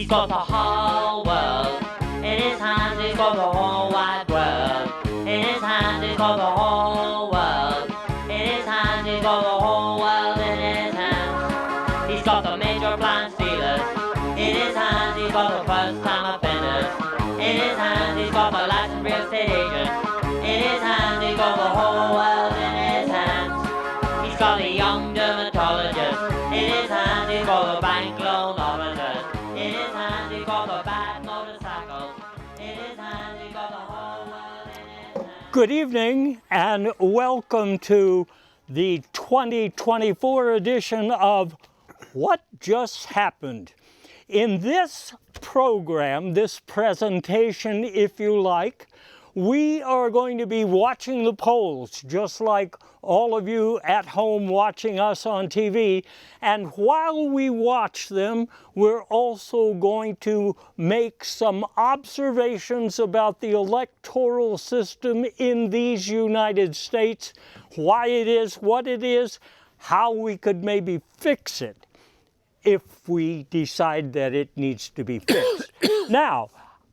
He's got the whole world in his hands. He's got the whole wide world in his hands. He's got the whole world in his hands. He's got the whole world in his hands. He's got the major plan stealers in his hands. He's got the first time offenders in his hands. He's got the licensed real estate agent in his hands. He's got the whole world in his hands. He's got the young dermatologist in his hands. He's got the bank loan officers in his hands. He's got the bad motorcycles in his hands. He's got the whole world in his hands. Good evening and welcome to the 2024 edition of What Just Happened. In this program, this presentation, if you like, we are going to be watching the polls, just like all of you at home watching us on TV. And while we watch them, we're also going to make some observations about the electoral system in these United States, why it is what it is, how we could maybe fix it if we decide that it needs to be fixed. Now,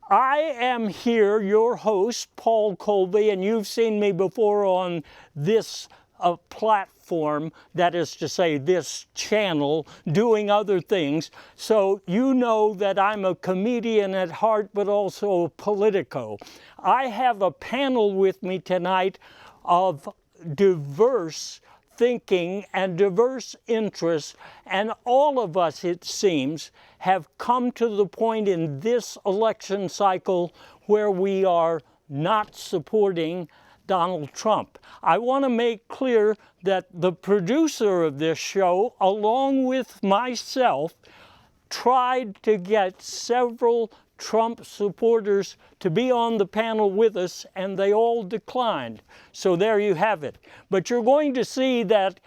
I am here, your host, Paul Colby, and you've seen me before on this platform, that is to say, this channel, doing other things. So you know that I'm a comedian at heart, but also a politico. I have a panel with me tonight of diverse thinking and diverse interests, and all of us, it seems, have come to the point in this election cycle where we are not supporting Donald Trump. I want to make clear that the producer of this show, along with myself, tried to get several Trump supporters to be on the panel with us, and they all declined. So there you have it. But you're going to see that,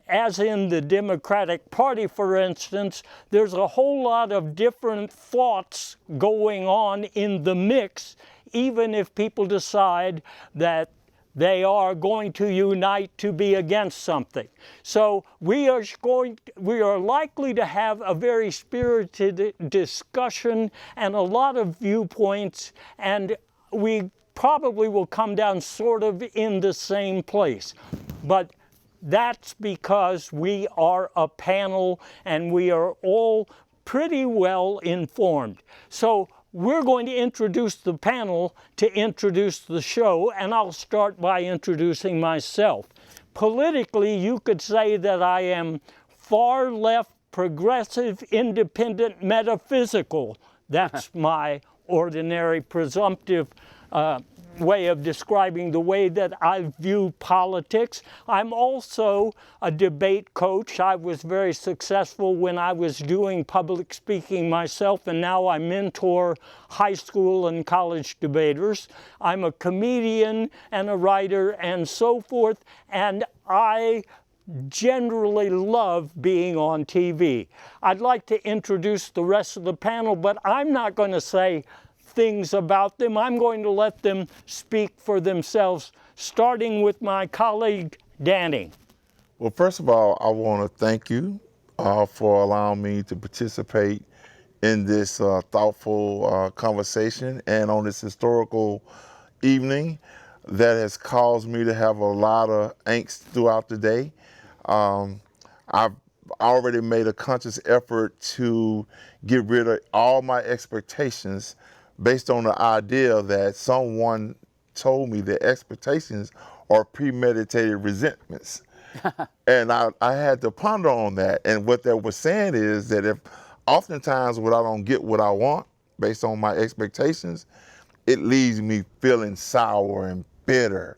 as in the Democratic Party, for instance, there's a whole lot of different thoughts going on in the mix, even if people decide that they are going to unite to be against something. So we are likely to have a very spirited discussion and a lot of viewpoints, and we probably will come down sort of in the same place. But that's because we are a panel and we are all pretty well informed. So we're going to introduce the panel to introduce the show, and I'll start by introducing myself. Politically, you could say that I am far left, progressive, independent, metaphysical. That's my ordinary presumptive way of describing the way that I view politics. I'm also a debate coach. I was very successful when I was doing public speaking myself, and now I mentor high school and college debaters. I'm a comedian and a writer and so forth, and I generally love being on TV. I'd like to introduce the rest of the panel, but I'm not going to say things about them. I'm going to let them speak for themselves, starting with my colleague, Danny. Well, first of all, I want to thank you for allowing me to participate in this thoughtful conversation and on this historical evening that has caused me to have a lot of angst throughout the day. I've already made a conscious effort to get rid of all my expectations based on the idea that someone told me that expectations are premeditated resentments. And I had to ponder on that. And what that was saying is that if oftentimes when I don't get what I want based on my expectations, it leaves me feeling sour and bitter.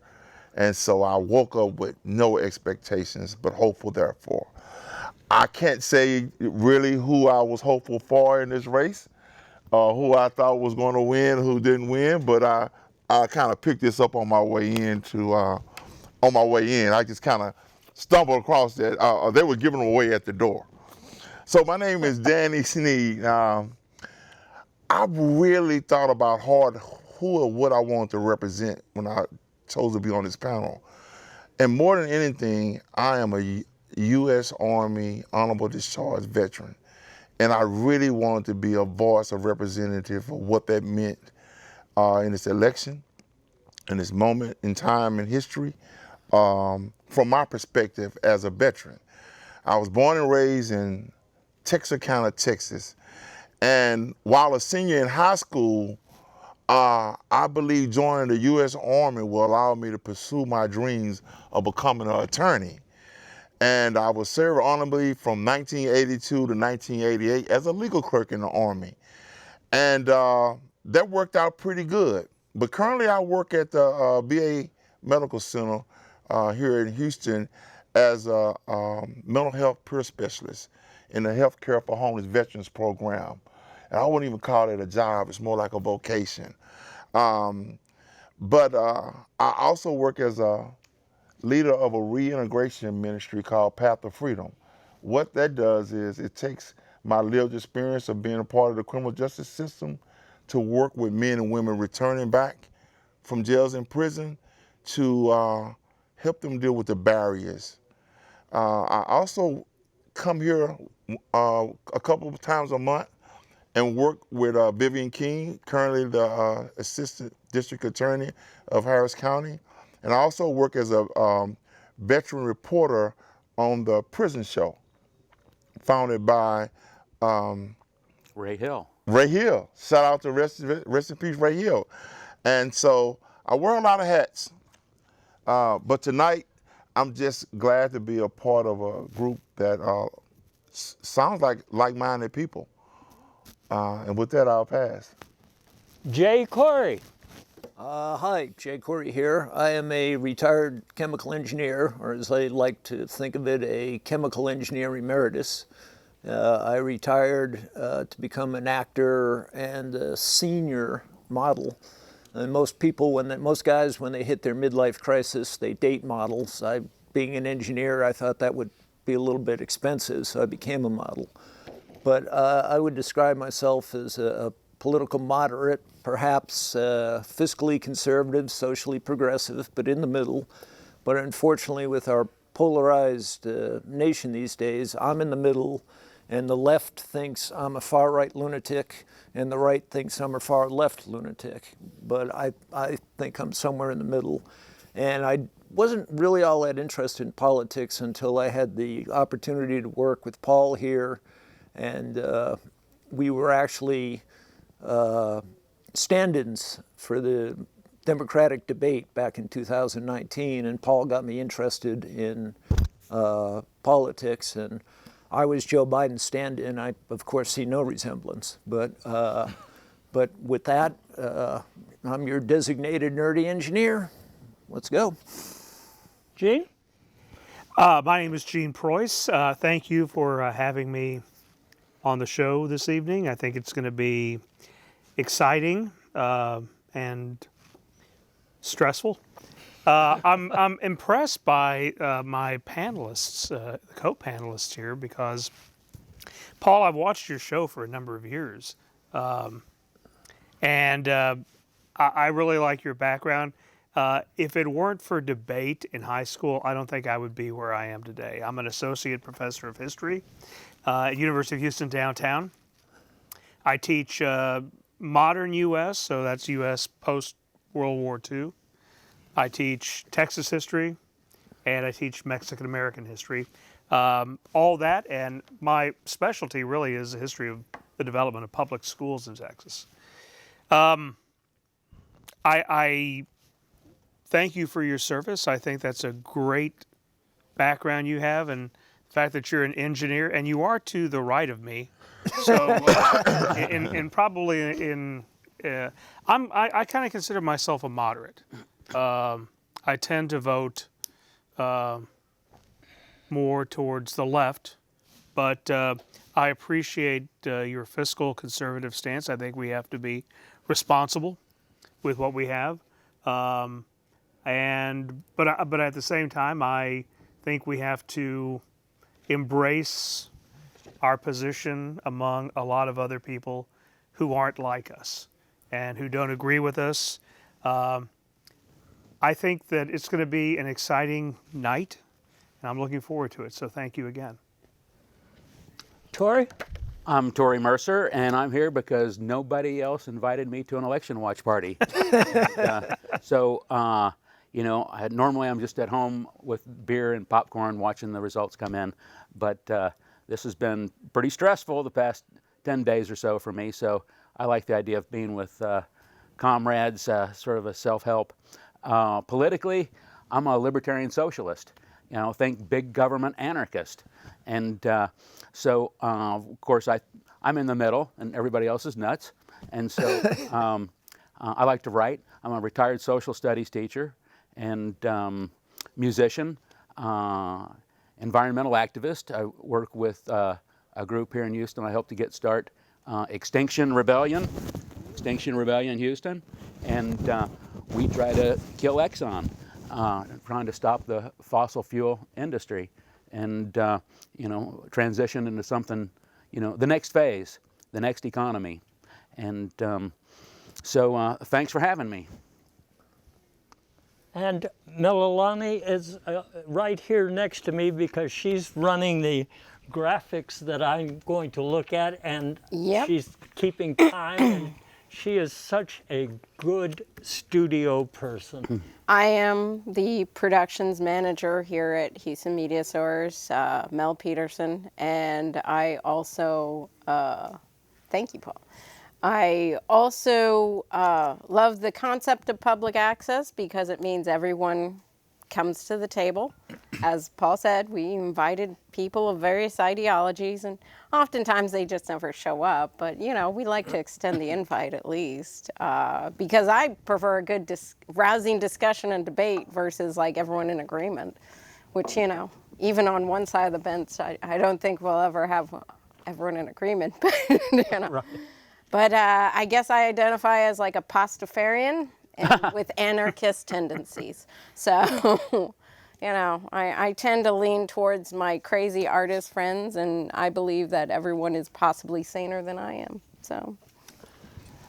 And so I woke up with no expectations, but hopeful therefore. I can't say really who I was hopeful for in this race. Who I thought was going to win, who didn't win, but I kind of picked this up on my way in. I just kind of stumbled across that. They were giving them away at the door. So my name is Danny Sneed. I really thought about hard who or what I wanted to represent when I chose to be on this panel. And more than anything, I am a U.S. Army honorable discharge veteran. And I really wanted to be a voice, a representative of what that meant in this election, in this moment in time in history, from my perspective as a veteran. I was born and raised in Texarkana, Texas. And while a senior in high school, I believe joining the U.S. Army will allow me to pursue my dreams of becoming an attorney. And I was served honorably from 1982 to 1988 as a legal clerk in the Army. And that worked out pretty good. But currently I work at the VA Medical Center here in Houston as a mental health peer specialist in the Healthcare for Homeless Veterans program. And I wouldn't even call it a job, it's more like a vocation. But I also work as a leader of a reintegration ministry called Path of Freedom. What that does is it takes my lived experience of being a part of the criminal justice system to work with men and women returning back from jails and prison to help them deal with the barriers. I also come here a couple of times a month and work with Vivian King, currently the Assistant District Attorney of Harris County. And I also work as a veteran reporter on the Prison Show, founded by Ray Hill. Ray Hill. Shout out to rest in peace, Ray Hill. And so I wear a lot of hats. But tonight, I'm just glad to be a part of a group that sounds like like-minded people. And with that, I'll pass. Jay Corey. Hi, Jay Corey here. I am a retired chemical engineer, or as I like to think of it, a chemical engineer emeritus. I retired to become an actor and a senior model. And most guys, when they hit their midlife crisis, they date models. Being an engineer, I thought that would be a little bit expensive, so I became a model. But I would describe myself as a political moderate, perhaps fiscally conservative, socially progressive, but in the middle. But unfortunately, with our polarized nation these days, I'm in the middle, and the left thinks I'm a far-right lunatic, and the right thinks I'm a far-left lunatic. But I think I'm somewhere in the middle. And I wasn't really all that interested in politics until I had the opportunity to work with Paul here, and we were actually stand-ins for the Democratic debate back in 2019, and Paul got me interested in politics, and I was Joe Biden's stand-in. I, of course, see no resemblance, but with that, I'm your designated nerdy engineer. Let's go. Gene? My name is Gene Preuss. Thank you for having me on the show this evening. I think it's going to be exciting and stressful. I'm impressed by my panelists, the co-panelists here, because Paul, I've watched your show for a number of years, and I really like your background. If it weren't for debate in high school, I don't think I would be where I am today. I'm an associate professor of history at University of Houston downtown. I teach modern U.S., so that's U.S. post-World War II. I teach Texas history, and I teach Mexican-American history. All that, and my specialty really is the history of the development of public schools in Texas. I thank you for your service. I think that's a great background you have, and the fact that you're an engineer, and you are to the right of me. So, I kind of consider myself a moderate. I tend to vote more towards the left, but I appreciate your fiscal conservative stance. I think we have to be responsible with what we have. But at the same time, I think we have to embrace our position among a lot of other people who aren't like us and who don't agree with us. I think that it's going to be an exciting night, and I'm looking forward to it. So thank you again. Tori? I'm Tory Mercer, and I'm here because nobody else invited me to an election watch party. Normally I'm just at home with beer and popcorn watching the results come in, but this has been pretty stressful the past 10 days or so for me, so I like the idea of being with comrades, sort of a self-help. Politically, I'm a libertarian socialist, think big government anarchist. And of course, I'm in the middle, and everybody else is nuts. And so I like to write. I'm a retired social studies teacher and musician, environmental activist. I work with a group here in Houston. I hope to start Extinction Rebellion Houston. And we try to kill Exxon, trying to stop the fossil fuel industry and transition into something, the next phase, the next economy. And so thanks for having me. And Melanie is right here next to me because she's running the graphics that I'm going to look at, and she's keeping time. And she is such a good studio person. I am the productions manager here at Houston Media Source, Mel Peterson, and I also, thank you, Paul. I also love the concept of public access because it means everyone comes to the table. As Paul said, we invited people of various ideologies, and oftentimes they just never show up. But, we like to extend the invite at least because I prefer a good, rousing discussion and debate versus like everyone in agreement, which, even on one side of the bench, I don't think we'll ever have everyone in agreement. Right. But I guess I identify as like a pastafarian and with anarchist tendencies. So, I tend to lean towards my crazy artist friends, and I believe that everyone is possibly saner than I am. So.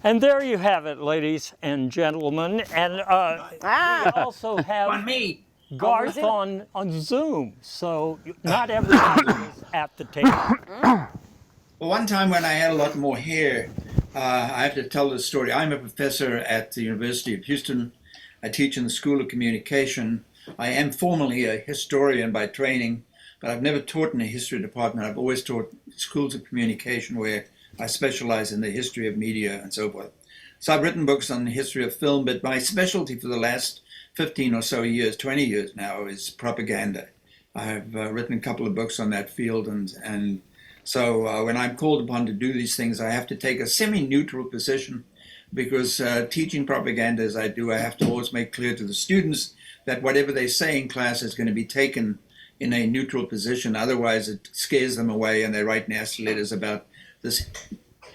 And there you have it, ladies and gentlemen. And we also have Garth on Zoom, so not everybody is at the table. Well, one time when I had a lot more hair, I have to tell this story. I'm a professor at the University of Houston. I teach in the School of Communication. I am formally a historian by training, but I've never taught in a history department. I've always taught schools of communication where I specialize in the history of media and so forth. So I've written books on the history of film, but my specialty for the last 15 or so years, 20 years now, is propaganda. I've written a couple of books on that field, and so when I'm called upon to do these things, I have to take a semi-neutral position because teaching propaganda as I do, I have to always make clear to the students that whatever they say in class is going to be taken in a neutral position. Otherwise, it scares them away and they write nasty letters about this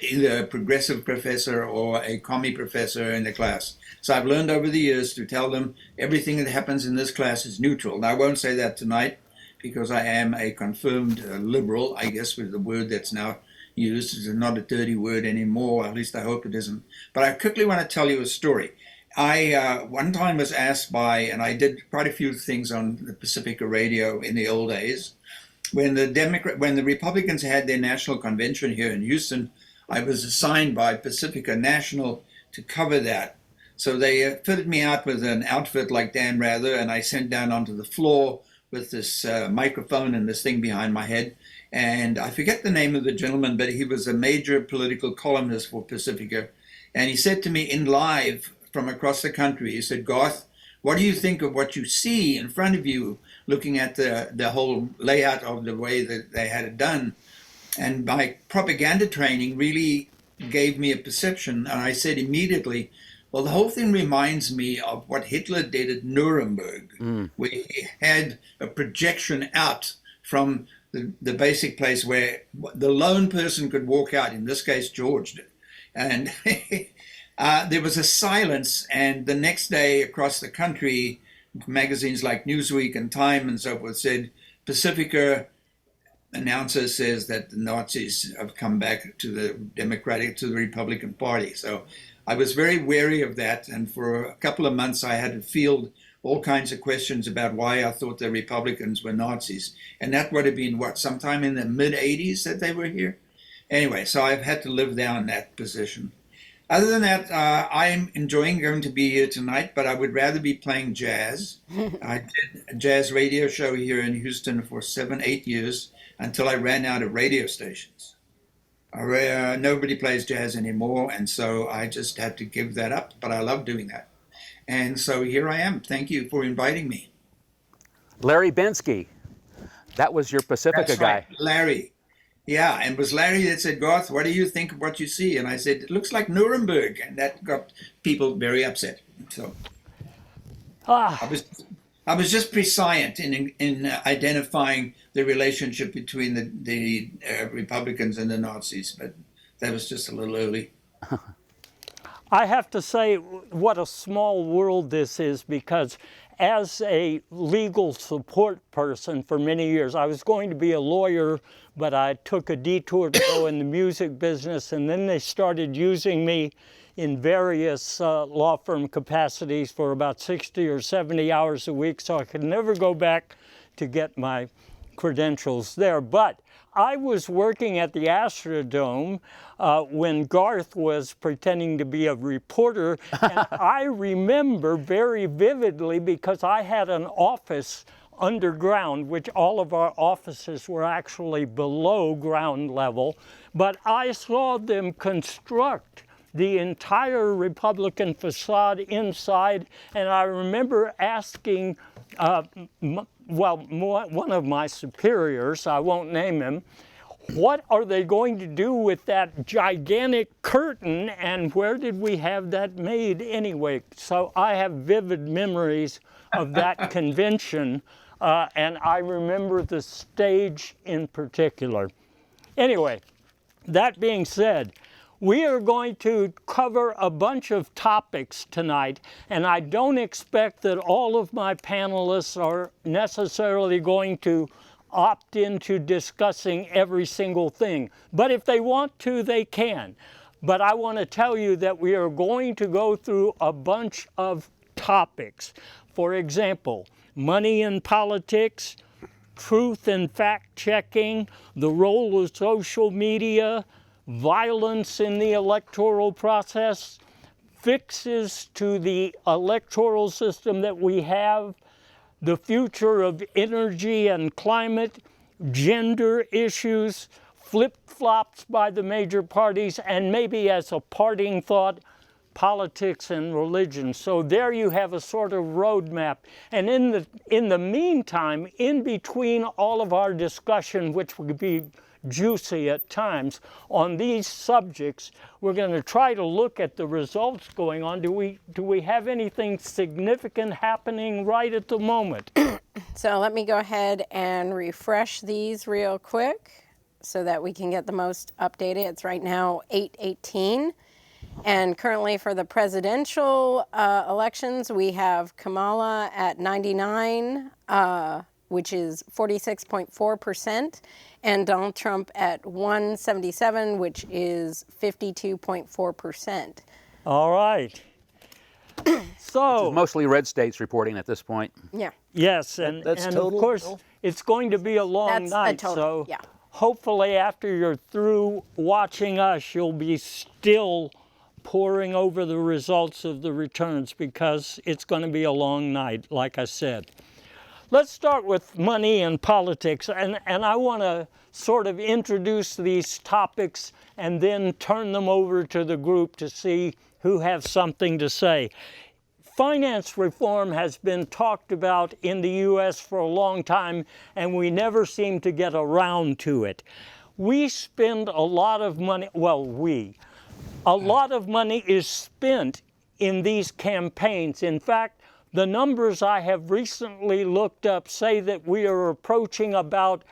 either a progressive professor or a commie professor in the class. So I've learned over the years to tell them everything that happens in this class is neutral. Now, I won't say that tonight because I am a confirmed liberal, I guess, with the word that's now used. It's not a dirty word anymore, at least I hope it isn't. But I quickly want to tell you a story. I one time was asked by, and I did quite a few things on the Pacifica radio in the old days, when the Republicans had their national convention here in Houston, I was assigned by Pacifica National to cover that. So they fitted me out with an outfit like Dan Rather, and I sent down onto the floor with this microphone and this thing behind my head. And I forget the name of the gentleman, but he was a major political columnist for Pacifica. And he said to me in live from across the country, he said, "Garth, what do you think of what you see in front of you, looking at the whole layout of the way that they had it done?" And my propaganda training really gave me a perception. And I said immediately, well, the whole thing reminds me of what Hitler did at Nuremberg, where he had a projection out from the basic place where the lone person could walk out, in this case, George did. And there was a silence, and the next day across the country, magazines like Newsweek and Time and so forth said, Pacifica announcer says that the Nazis have come back to the Republican Party. So I was very wary of that, and for a couple of months I had to field all kinds of questions about why I thought the Republicans were Nazis. And that would have been, sometime in the mid-'80s that they were here? Anyway, so I've had to live down that position. Other than that, I'm enjoying going to be here tonight, but I would rather be playing jazz. I did a jazz radio show here in Houston for 7-8 years until I ran out of radio stations. Nobody plays jazz anymore, and so I just had to give that up, but I love doing that. And so here I am. Thank you for inviting me. Larry Bensky, that was your Pacifica That's guy. right, Larry. Yeah, and it was Larry that said, Garth, what do you think of what you see? And I said, it looks like Nuremberg. And that got people very upset. So I was just prescient in identifying the relationship between the Republicans and the Nazis, but that was just a little early. I have to say what a small world this is, because as a legal support person for many years, I was going to be a lawyer, but I took a detour to go in the music business, and then they started using me in various law firm capacities for about 60 or 70 hours a week, so I could never go back to get my credentials there. But I was working at the Astrodome when Garth was pretending to be a reporter, and I remember very vividly because I had an office underground, which all of our offices were actually below ground level, but I saw them construct the entire Republican facade inside, and I remember asking one of my superiors, I won't name him, what are they going to do with that gigantic curtain, and where did we have that made anyway? So I have vivid memories of that convention, and I remember the stage in particular. Anyway, that being said, we are going to cover a bunch of topics tonight, and I don't expect that all of my panelists are necessarily going to opt into discussing every single thing. But if they want to, they can. But I want to tell you that we are going to go through a bunch of topics. For example, money in politics, truth and fact-checking, the role of social media, violence in the electoral process, fixes to the electoral system that we have, the future of energy and climate, gender issues, flip-flops by the major parties, and maybe as a parting thought, politics and religion. So there you have a sort of roadmap. And in the meantime, in between all of our discussion, which would be juicy at times on these subjects, we're going to try to look at the results going on. Do we have anything significant happening right at the moment? So let me go ahead and refresh these real quick so that we can get the most updated. It's right now 8:18. And currently for the presidential elections, we have Kamala at 99, which is 46.4%, and Donald Trump at 177, which is 52.4%. All right. So Mostly red states reporting at this point. Yeah. yes, and That's of total, course Bill? it's going to be a long That's a night. total, So yeah. hopefully after you're through watching us, you'll be still poring over the results of the returns, because it's going to be a long night, like I said. Let's start with money and politics, and I want to sort of introduce these topics and then turn them over to the group to see who has something to say. Finance reform has been talked about in the U.S. for a long time, and we never seem to get around to it. We spend a lot of money, a lot of money is spent in these campaigns. In fact, the numbers I have recently looked up say that we are approaching about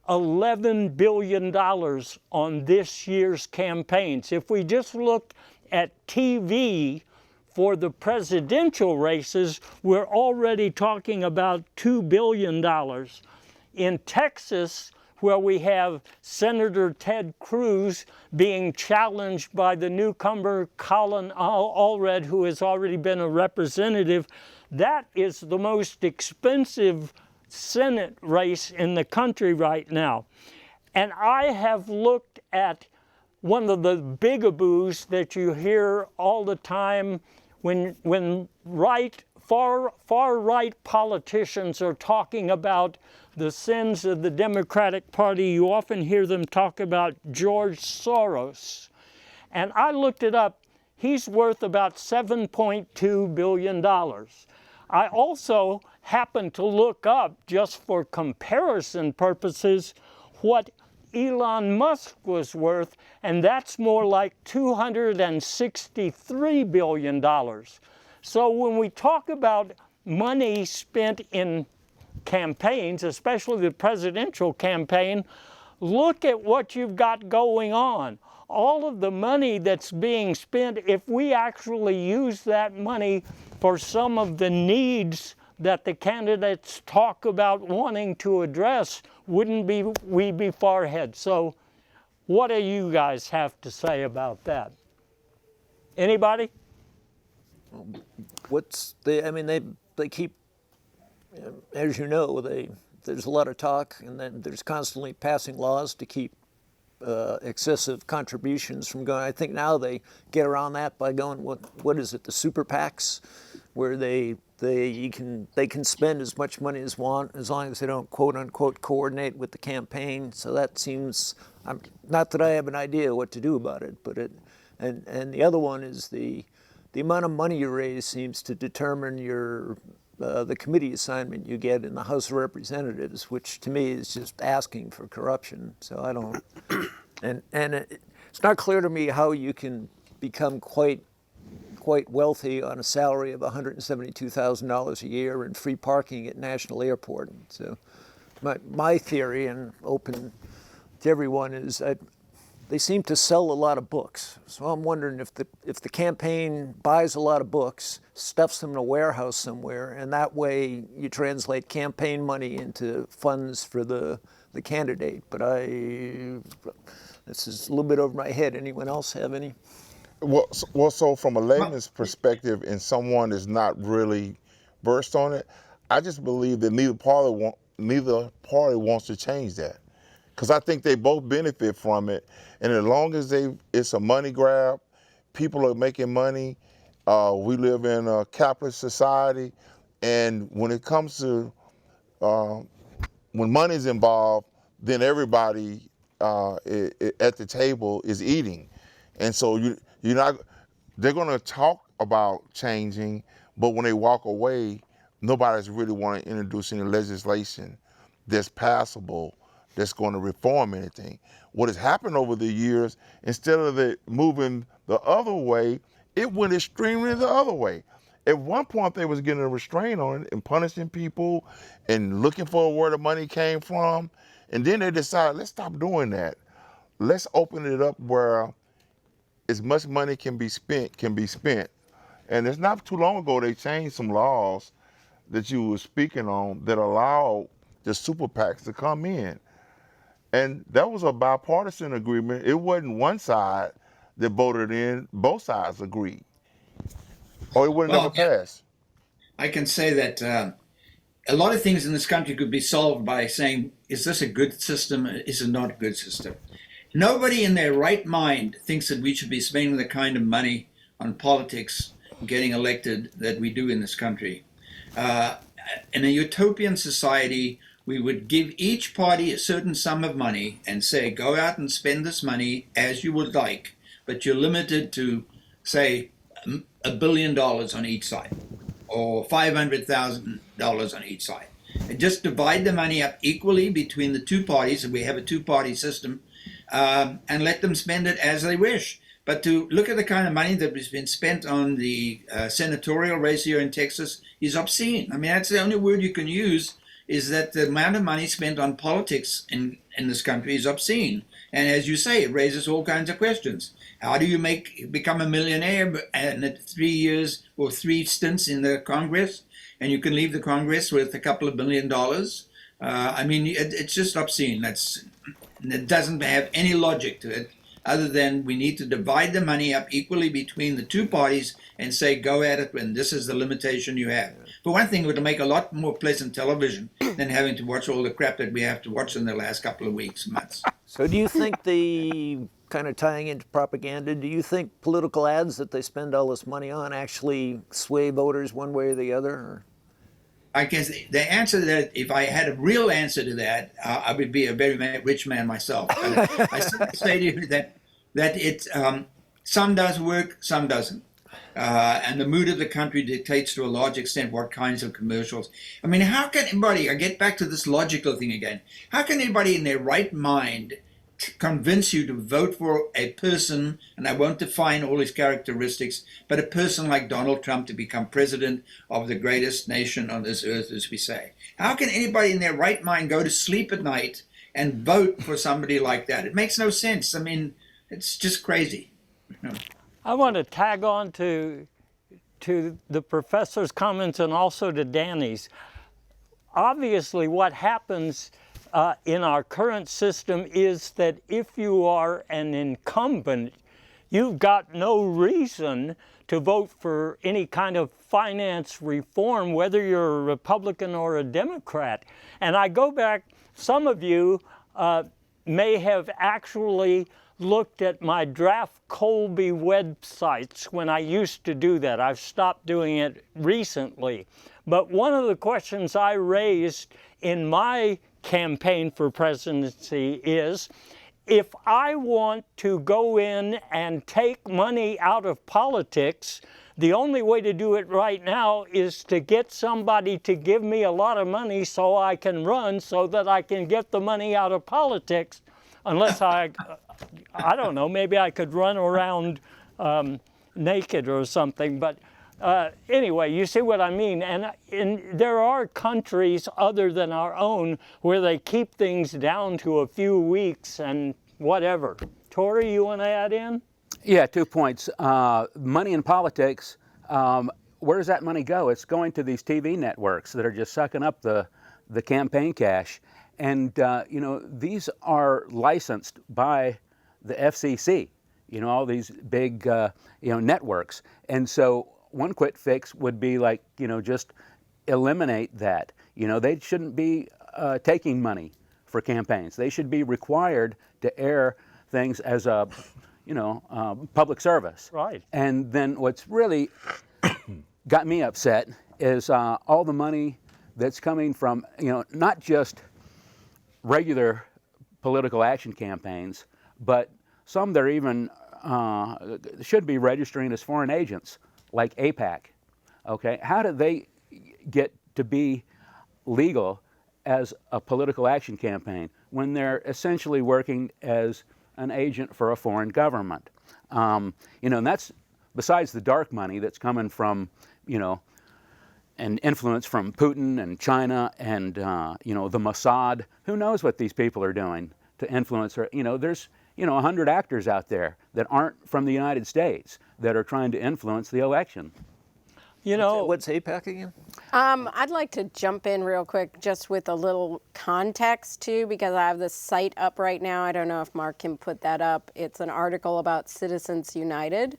$11 billion on this year's campaigns. If we just look at TV for the presidential races, we're already talking about $2 billion. In Texas, where we have Senator Ted Cruz being challenged by the newcomer Colin Allred, who has already been a representative, that is the most expensive Senate race in the country right now. And I have looked at one of the bigaboos that you hear all the time when far right politicians are talking about the sins of the Democratic Party. You often hear them talk about George Soros. And I looked it up. He's worth about $7.2 billion. I also happened to look up, just for comparison purposes, what Elon Musk was worth, and that's more like $263 billion. So when we talk about money spent in campaigns, especially the presidential campaign, look at what you've got going on. All of the money that's being spent, if we actually use that money for some of the needs that the candidates talk about wanting to address, wouldn't we be far ahead? So what do you guys have to say about that? Anybody? They keep, as you know, there's a lot of talk, and then there's constantly passing laws to keep excessive contributions from going. I think now they get around that by going, what is it, the super PACs, where they can spend as much money as want, as long as they don't quote unquote coordinate with the campaign. So that seems, not that I have an idea what to do about it, but and the other one is the amount of money you raise seems to determine the committee assignment you get in the House of Representatives, which to me is just asking for corruption. So I don't, and it's not clear to me how you can become quite wealthy on a salary of $172,000 a year and free parking at National Airport. So my theory, and open to everyone, is they seem to sell a lot of books. So I'm wondering if the campaign buys a lot of books, stuffs them in a warehouse somewhere, and that way you translate campaign money into funds for the candidate. But this is a little bit over my head. Anyone else have any? Well, so from a layman's perspective, and someone that's not really versed on it, I just believe that neither party wants to change that, because I think they both benefit from it. And as long as it's a money grab, people are making money. We live in a capitalist society, and when it comes to when money's involved, then everybody at the table is eating, and so they're going to talk about changing, but when they walk away, nobody's really want to introduce any legislation that's passable, that's going to reform anything. What has happened over the years, instead of it moving the other way, it went extremely the other way. At one point, they was getting a restraint on it and punishing people and looking for where the money came from. And then they decided, let's stop doing that. Let's open it up where as much money can be spent. And it's not too long ago they changed some laws that you were speaking on that allowed the super PACs to come in. And that was a bipartisan agreement. It wasn't one side that voted in, both sides agreed. Or it would have never passed. I can say that a lot of things in this country could be solved by saying, is this a good system? Is it not a good system? Nobody in their right mind thinks that we should be spending the kind of money on politics getting elected that we do in this country. In a utopian society, we would give each party a certain sum of money and say, go out and spend this money as you would like, but you're limited to, say, $1 billion on each side, or $500,000 on each side. And just divide the money up equally between the two parties, and we have a two-party system, and let them spend it as they wish. But to look at the kind of money that has been spent on the senatorial race here in Texas is obscene. I mean, that's the only word you can use, is that the amount of money spent on politics in this country is obscene. And as you say, it raises all kinds of questions. How do you become a millionaire and at 3 years or 3 stints in the Congress, and you can leave the Congress with a couple of $1 billion? I mean, it's just obscene. It doesn't have any logic to it, other than we need to divide the money up equally between the two parties and say, go at it when this is the limitation you have. For one thing, it would make a lot more pleasant television than having to watch all the crap that we have to watch in the last couple of weeks, months. So do you think the kind of tying into propaganda, do you think political ads that they spend all this money on actually sway voters one way or the other? Or? I guess the answer to that, if I had a real answer to that, I would be a very rich man myself. But I say to you that it some does work, some doesn't. And the mood of the country dictates to a large extent what kinds of commercials. I mean, how can anybody, I get back to this logical thing again, how can anybody in their right mind convince you to vote for a person, and I won't define all his characteristics, but a person like Donald Trump to become president of the greatest nation on this earth, as we say? How can anybody in their right mind go to sleep at night and vote for somebody like that? It makes no sense. I mean, it's just crazy. I want to tag on to the professor's comments and also to Danny's. Obviously, what happens in our current system is that if you are an incumbent, you've got no reason to vote for any kind of finance reform, whether you're a Republican or a Democrat. And I go back, some of you may have actually looked at my Draft Colby websites when I used to do that. I've stopped doing it recently. But one of the questions I raised in my campaign for presidency is, if I want to go in and take money out of politics, the only way to do it right now is to get somebody to give me a lot of money so I can run, so that I can get the money out of politics, unless I don't know, maybe I could run around naked or something. But anyway, you see what I mean. And there are countries other than our own where they keep things down to a few weeks and whatever. Tori, you want to add in? Yeah, 2 points. Money in politics, where does that money go? It's going to these TV networks that are just sucking up the campaign cash. And, you know, these are licensed by the FCC, you know, all these big, you know, networks. And so one quick fix would be like, you know, just eliminate that. You know, they shouldn't be taking money for campaigns. They should be required to air things as a, you know, public service. Right. And then what's really got me upset is all the money that's coming from, you know, not just regular political action campaigns, but some that are even should be registering as foreign agents, like AIPAC. Okay, how do they get to be legal as a political action campaign when they're essentially working as an agent for a foreign government? You know, and that's besides the dark money that's coming from, you know, and influence from Putin and China and, you know, the Mossad. Who knows what these people are doing to influence her? You know, there's, you know, 100 actors out there that aren't from the United States that are trying to influence the election. You know, What's AIPAC again? I'd like to jump in real quick just with a little context too, because I have this site up right now. I don't know if Mark can put that up. It's an article about Citizens United,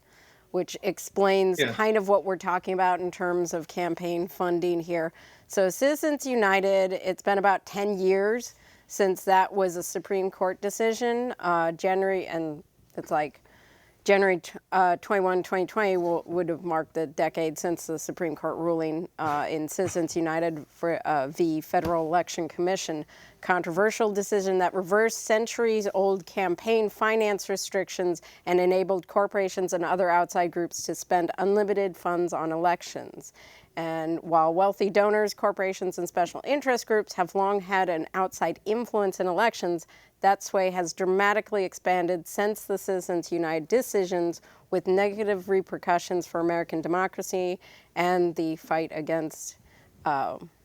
which explains kind of what we're talking about in terms of campaign funding here. So Citizens United, it's been about 10 years since that was a Supreme Court decision. January 21, 2020 would have marked the decade since the Supreme Court ruling in Citizens United for v. Federal Election Commission. Controversial decision that reversed centuries-old campaign finance restrictions and enabled corporations and other outside groups to spend unlimited funds on elections. And while wealthy donors, corporations, and special interest groups have long had an outside influence in elections, that sway has dramatically expanded since the Citizens United decisions, with negative repercussions for American democracy and the fight against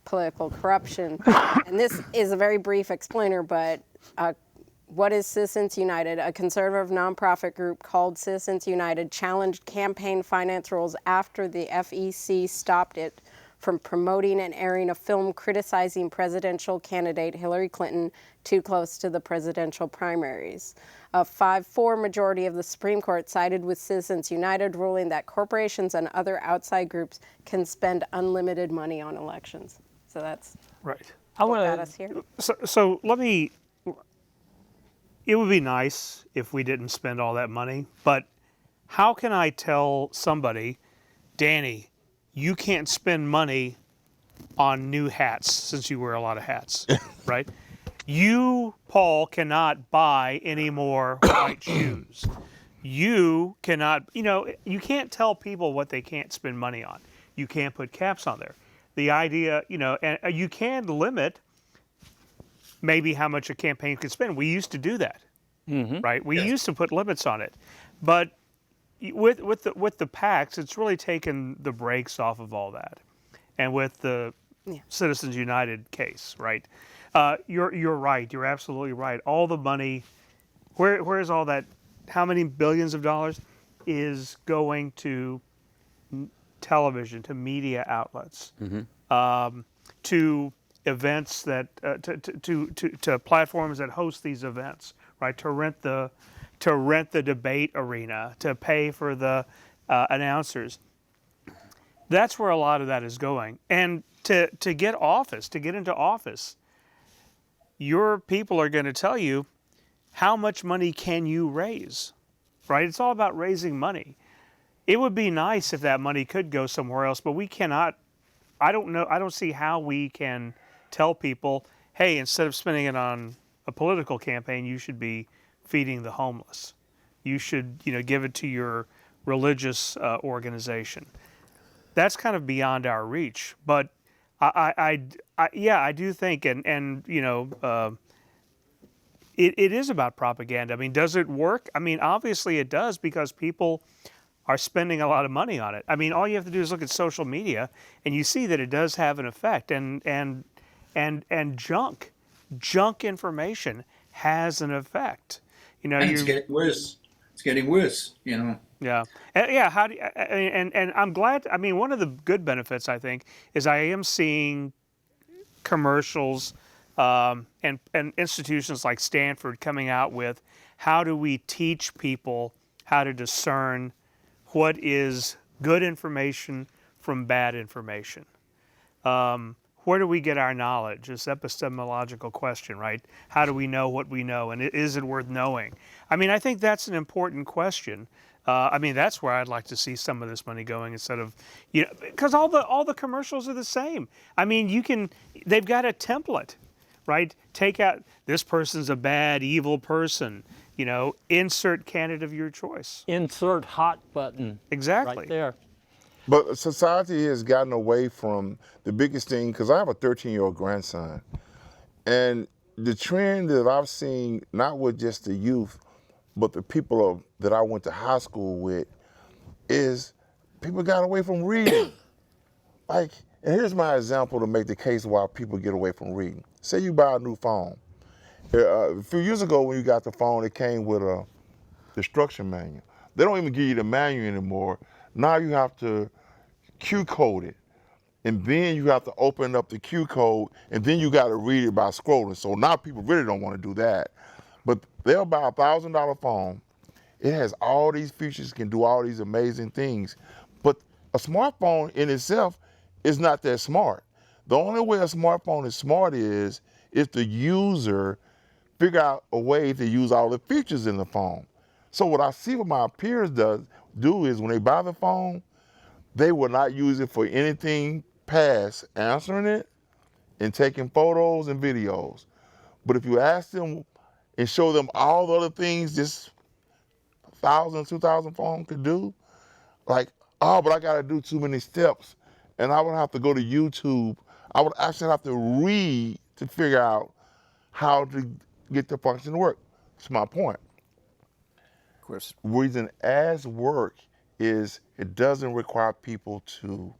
political corruption. And this is a very brief explainer, but what is Citizens United? A conservative nonprofit group called Citizens United challenged campaign finance rules after the FEC stopped it from promoting and airing a film criticizing presidential candidate Hillary Clinton too close to the presidential primaries. A 5-4 majority of the Supreme Court sided with Citizens United, ruling that corporations and other outside groups can spend unlimited money on elections. So that's Right. I what got want us here. So let me it would be nice if we didn't spend all that money, but how can I tell somebody, Danny, you can't spend money on new hats since you wear a lot of hats, right? You, Paul, cannot buy any more white shoes. You cannot, you can't tell people what they can't spend money on. You can't put caps on there. The idea, and you can limit maybe how much a campaign could spend. We used to do that, right? We used to put limits on it. But with the PACs, it's really taken the brakes off of all that. And with the Citizens United case, right? You're right. You're absolutely right. All the money, where's all that? How many billions of dollars is going to television, to media outlets, to events that to platforms that host these events, right? To rent the debate arena, to pay for the announcers. That's where a lot of that is going. And to get into office, your people are going to tell you, how much money can you raise, right? It's all about raising money. It would be nice if that money could go somewhere else, but we cannot. I don't see how we can tell people, hey, instead of spending it on a political campaign, you should be feeding the homeless. You should, give it to your religious organization. That's kind of beyond our reach. But I do think, it is about propaganda. I mean, does it work? I mean, obviously it does, because people are spending a lot of money on it. I mean, all you have to do is look at social media, and you see that it does have an effect. And junk information has an effect. And it's getting worse. It's getting worse. Yeah. Yeah. How do you, and I'm glad. I mean, one of the good benefits, I think, is I am seeing commercials and institutions like Stanford coming out with, how do we teach people how to discern what is good information from bad information? Where do we get our knowledge? This epistemological question, right? How do we know what we know, and is it worth knowing? I mean, I think that's an important question. I mean, that's where I'd like to see some of this money going, instead of, because all the commercials are the same. I mean, they've got a template, right? Take out, this person's a bad, evil person. Insert candidate of your choice. Insert hot button. Exactly. Right there. But society has gotten away from the biggest thing, because I have a 13-year-old grandson. And the trend that I've seen, not with just the youth, but the people that I went to high school with, is people got away from reading. And here's my example to make the case why people get away from reading. Say you buy a new phone. A few years ago when you got the phone, it came with a instruction manual. They don't even give you the manual anymore. Now you have to Q code it. And then you have to open up the Q code, and then you got to read it by scrolling. So now people really don't want to do that. But they'll buy a $1,000 phone. It has all these features, can do all these amazing things. But a smartphone in itself is not that smart. The only way a smartphone is smart is if the user figure out a way to use all the features in the phone. So what I see what my peers do is when they buy the phone, they will not use it for anything past answering it and taking photos and videos. But if you ask them and show them all the other things this 1,000, 2,000 phone could do, but I gotta do too many steps. And I would have to go to YouTube. I would actually have to read to figure out how to get the function to work. That's my point. Of course. Reason as work is it doesn't require people to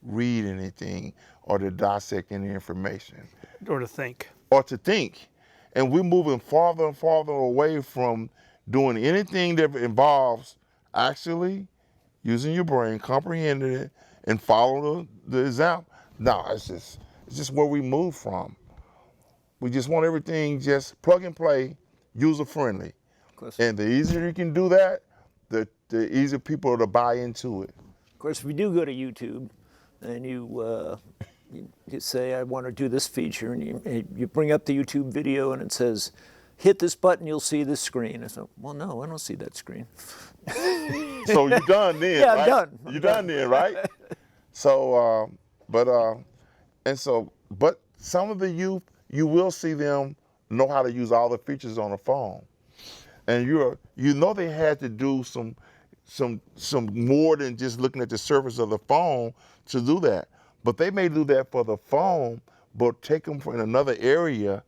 read anything or to dissect any information. Or to think. And we're moving farther and farther away from doing anything that involves actually using your brain, comprehending it, and follow the example. No, it's just where we move from. We just want everything just plug and play, user-friendly. And the easier you can do that, the easier people are to buy into it. Of course, if you do go to YouTube and you say, I want to do this feature, and you bring up the YouTube video and it says, hit this button, you'll see this screen. I said, well, no, I don't see that screen. So you're done then, Yeah, I'm right? done. You're done then, right? So, but some of the youth, you will see them know how to use all the features on the phone, and you know they had to do some more than just looking at the surface of the phone to do that. But they may do that for the phone, but take them in another area.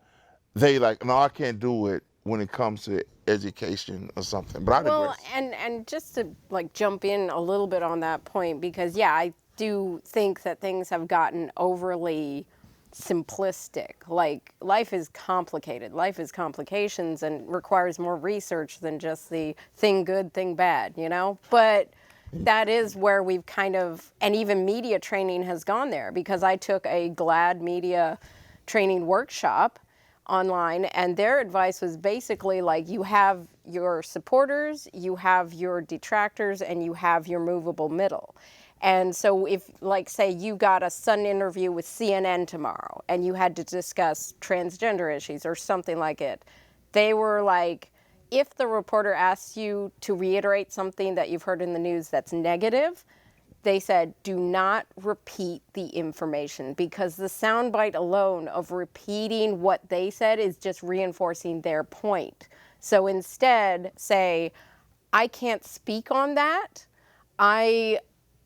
They like, no, I can't do it when it comes to education or something. But I Well, digress. and just to like jump in a little bit on that point, because yeah, I do think that things have gotten overly simplistic. Like life is complicated. Life is complications and requires more research than just the thing good, thing bad, you know? But that is where we've kind of, and even media training has gone there, because I took a GLAD media training workshop online, and their advice was basically like, you have your supporters, you have your detractors, and you have your movable middle. And so if, like, say you got a sudden interview with CNN tomorrow and you had to discuss transgender issues or something like it, they were like, if the reporter asks you to reiterate something that you've heard in the news that's negative, they said, do not repeat the information, because the soundbite alone of repeating what they said is just reinforcing their point. So instead, say, I can't speak on that,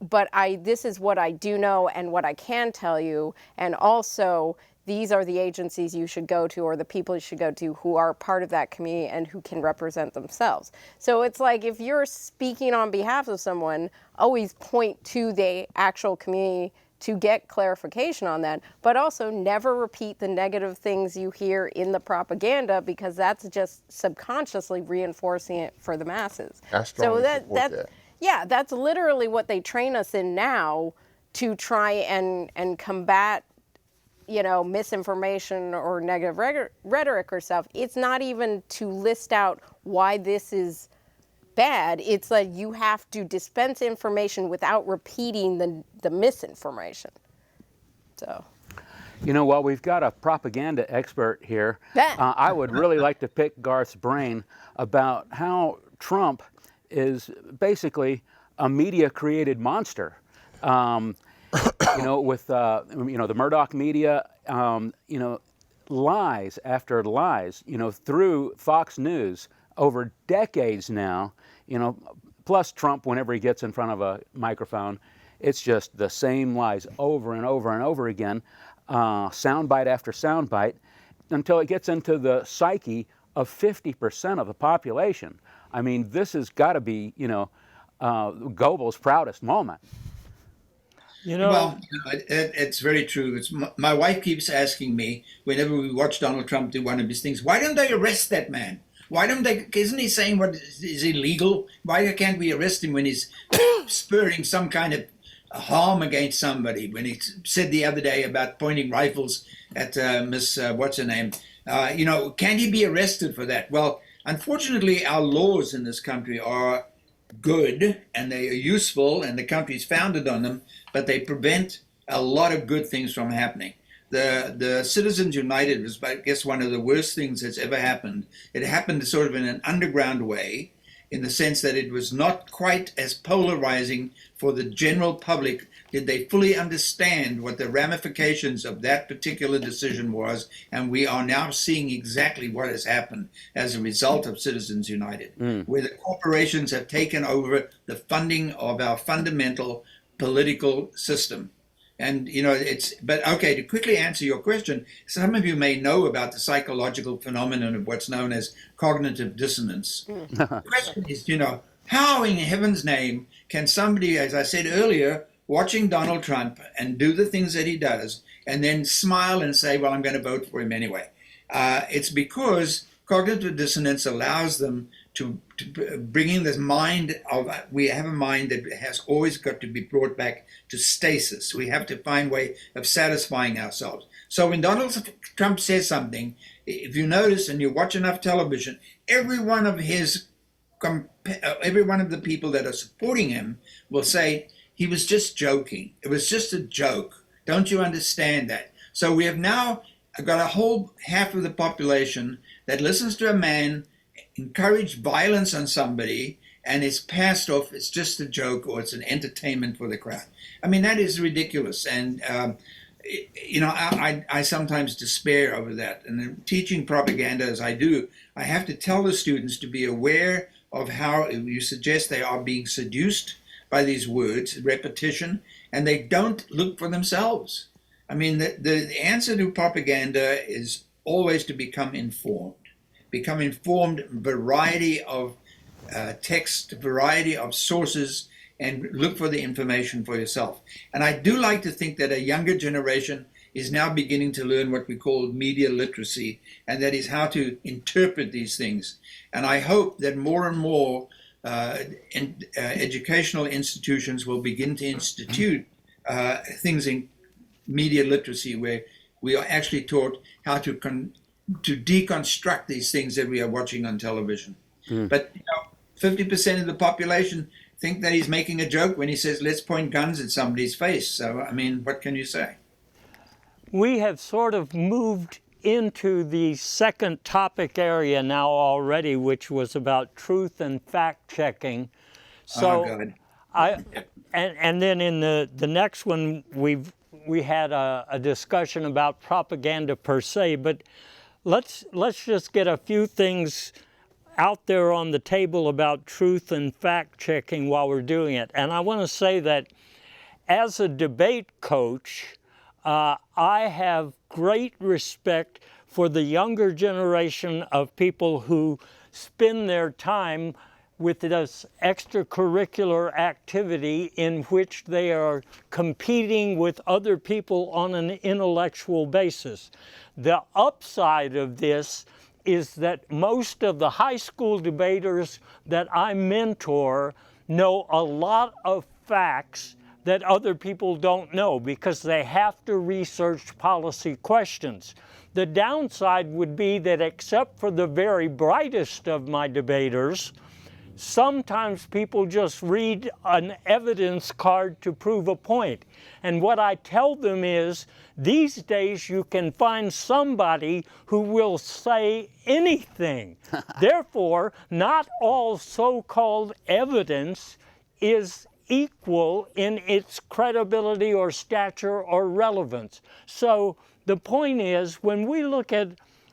but this is what I do know and what I can tell you, and also these are the agencies you should go to, or the people you should go to who are part of that community and who can represent themselves. So it's like, if you're speaking on behalf of someone, always point to the actual community to get clarification on that, but also never repeat the negative things you hear in the propaganda, because that's just subconsciously reinforcing it for the masses. I strongly support that. Yeah, that's literally what they train us in now, to try and combat, you know, misinformation or negative rhetoric or stuff. It's not even to list out why this is bad. It's like you have to dispense information without repeating the misinformation. So. You know, while we've got a propaganda expert here, I would really like to pick Garth's brain about how Trump is basically a media-created monster. You know, with you know, the Murdoch media, you know, lies after lies, you know, through Fox News over decades now, you know, plus Trump, whenever he gets in front of a microphone, it's just the same lies over and over and over again, soundbite after soundbite, until it gets into the psyche of 50% of the population. I mean, this has got to be, you know, Goebbels' proudest moment. You know, Well, it's very true. My wife keeps asking me whenever we watch Donald Trump do one of his things, why don't they arrest that man? Why don't they? Isn't he saying what is illegal? Why can't we arrest him when he's spurring some kind of harm against somebody? When he said the other day about pointing rifles at Miss what's her name? You know, can he be arrested for that? Well, unfortunately, our laws in this country are good and they are useful, and the country's founded on them, but they prevent a lot of good things from happening. The Citizens United was, I guess, one of the worst things that's ever happened. It happened sort of in an underground way, in the sense that it was not quite as polarizing for the general public. Did they fully understand what the ramifications of that particular decision was? And we are now seeing exactly what has happened as a result of Citizens United, where the corporations have taken over the funding of our fundamental political system. And, you know, but okay, to quickly answer your question, some of you may know about the psychological phenomenon of what's known as cognitive dissonance. The question is, you know, how in heaven's name can somebody, as I said earlier, watching Donald Trump and do the things that he does, and then smile and say, well, I'm going to vote for him anyway? It's because cognitive dissonance allows them to bring in this mind of, we have a mind that has always got to be brought back to stasis. We have to find a way of satisfying ourselves. So when Donald Trump says something, if you notice and you watch enough television, every one of the people that are supporting him will say, he was just joking. It was just a joke. Don't you understand that? So we have now I've got a whole half of the population that listens to a man encourage violence on somebody and it's passed off, it's just a joke or it's an entertainment for the crowd. I mean, that is ridiculous. And, I sometimes despair over that. And teaching propaganda as I do, I have to tell the students to be aware of how you suggest they are being seduced by these words, repetition, and they don't look for themselves. I mean, the answer to propaganda is always to become informed. Become informed, variety of text, variety of sources, and look for the information for yourself. And I do like to think that a younger generation is now beginning to learn what we call media literacy, and that is how to interpret these things. And I hope that more and more educational institutions will begin to institute things in media literacy, where we are actually taught how to deconstruct these things that we are watching on television. But 50% of the population think that he's making a joke when he says, let's point guns at somebody's face. So, I mean, what can you say? We have sort of moved into the second topic area now already, which was about truth and fact checking. So and then in the next one, we had a discussion about propaganda per se, but let's just get a few things out there on the table about truth and fact checking while we're doing it. And I want to say that as a debate coach, I have great respect for the younger generation of people who spend their time with this extracurricular activity in which they are competing with other people on an intellectual basis. The upside of this is that most of the high school debaters that I mentor know a lot of facts that other people don't know because they have to research policy questions. The downside would be that except for the very brightest of my debaters, sometimes people just read an evidence card to prove a point. And what I tell them is, these days you can find somebody who will say anything. Therefore, not all so-called evidence is equal in its credibility or stature or relevance. So the point is, when we look at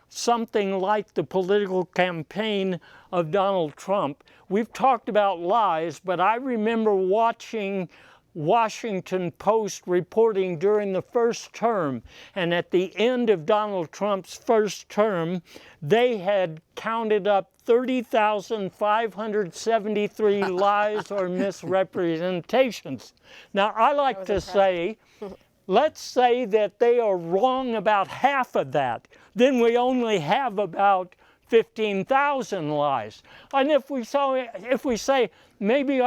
something like the political campaign of Donald Trump, we've talked about lies, but I remember watching Washington Post reporting during the first term, and at the end of Donald Trump's first term, they had counted up 30,573 lies or misrepresentations. Now, I like to say, let's say that they are wrong about half of that. Then we only have about 15,000 lies. And if we say maybe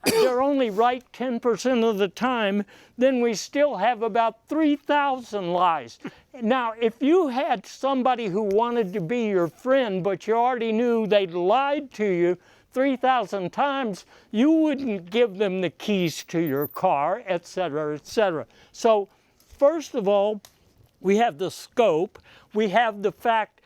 they're only right 10% of the time, then we still have about 3,000 lies. Now, if you had somebody who wanted to be your friend, but you already knew they'd lied to you 3,000 times, you wouldn't give them the keys to your car, etc., etc. So, first of all, we have the scope. We have the fact.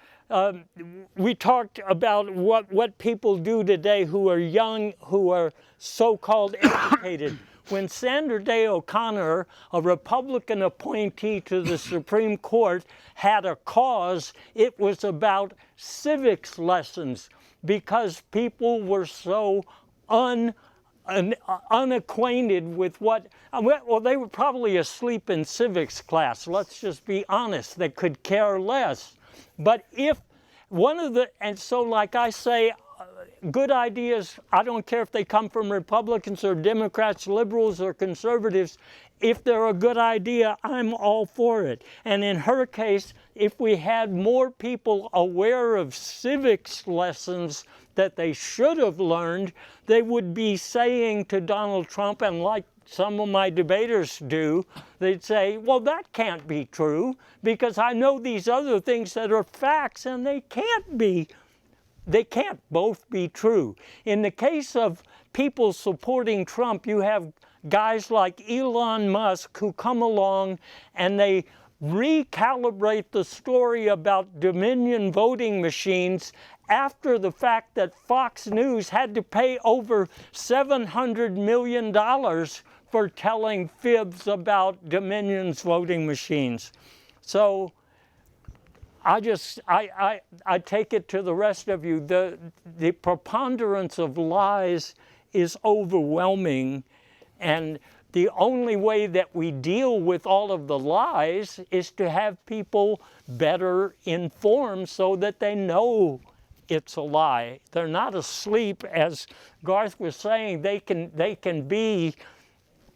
We talked about what people do today who are young, who are so-called educated. When Sandra Day O'Connor, a Republican appointee to the Supreme Court, had a cause, it was about civics lessons because people were so unacquainted with what, well, they were probably asleep in civics class. Let's just be honest, they could care less. But if one of the, and so like I say, good ideas, I don't care if they come from Republicans or Democrats, liberals or conservatives, if they're a good idea, I'm all for it. And in her case, if we had more people aware of civics lessons that they should have learned, they would be saying to Donald Trump, and like some of my debaters do, they'd say, well, that can't be true because I know these other things that are facts and they can't both be true. In the case of people supporting Trump, you have guys like Elon Musk who come along and they recalibrate the story about Dominion voting machines after the fact that Fox News had to pay over $700 million for telling fibs about Dominion's voting machines. So I take it to the rest of you. The preponderance of lies is overwhelming, and the only way that we deal with all of the lies is to have people better informed so that they know it's a lie. They're not asleep, as Garth was saying. They can be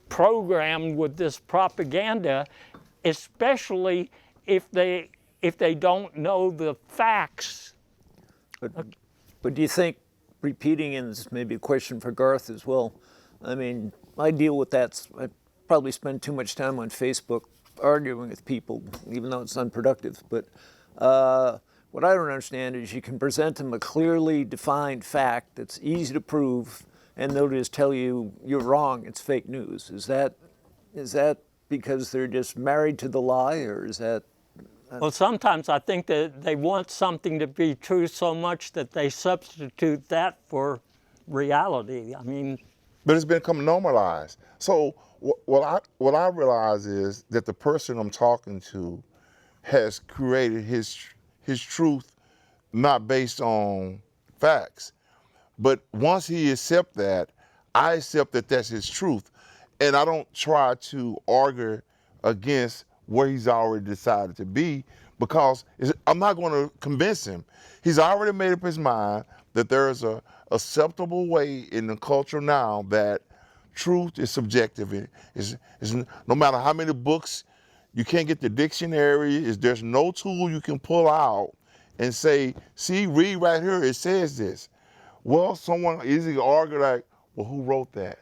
programmed with this propaganda, especially if they don't know the facts. But do you think repeating, and this may be a question for Garth as well, I mean, I deal with that. I probably spend too much time on Facebook arguing with people, even though it's unproductive. But what I don't understand is you can present them a clearly defined fact that's easy to prove, and they'll just tell you you're wrong, it's fake news. Is that because they're just married to the lie, or is that? Well, sometimes I think that they want something to be true so much that they substitute that for reality. I mean, but it's become normalized. So what I realize is that the person I'm talking to has created his truth not based on facts. But once he accepts that, I accept that that's his truth. And I don't try to argue against where he's already decided to be, because I'm not going to convince him. He's already made up his mind that there is a acceptable way in the culture now that truth is subjective. It's no matter how many books, you can't get the dictionary, there's no tool you can pull out and say, see, read right here, it says this. Well, someone easily argue like, well, who wrote that?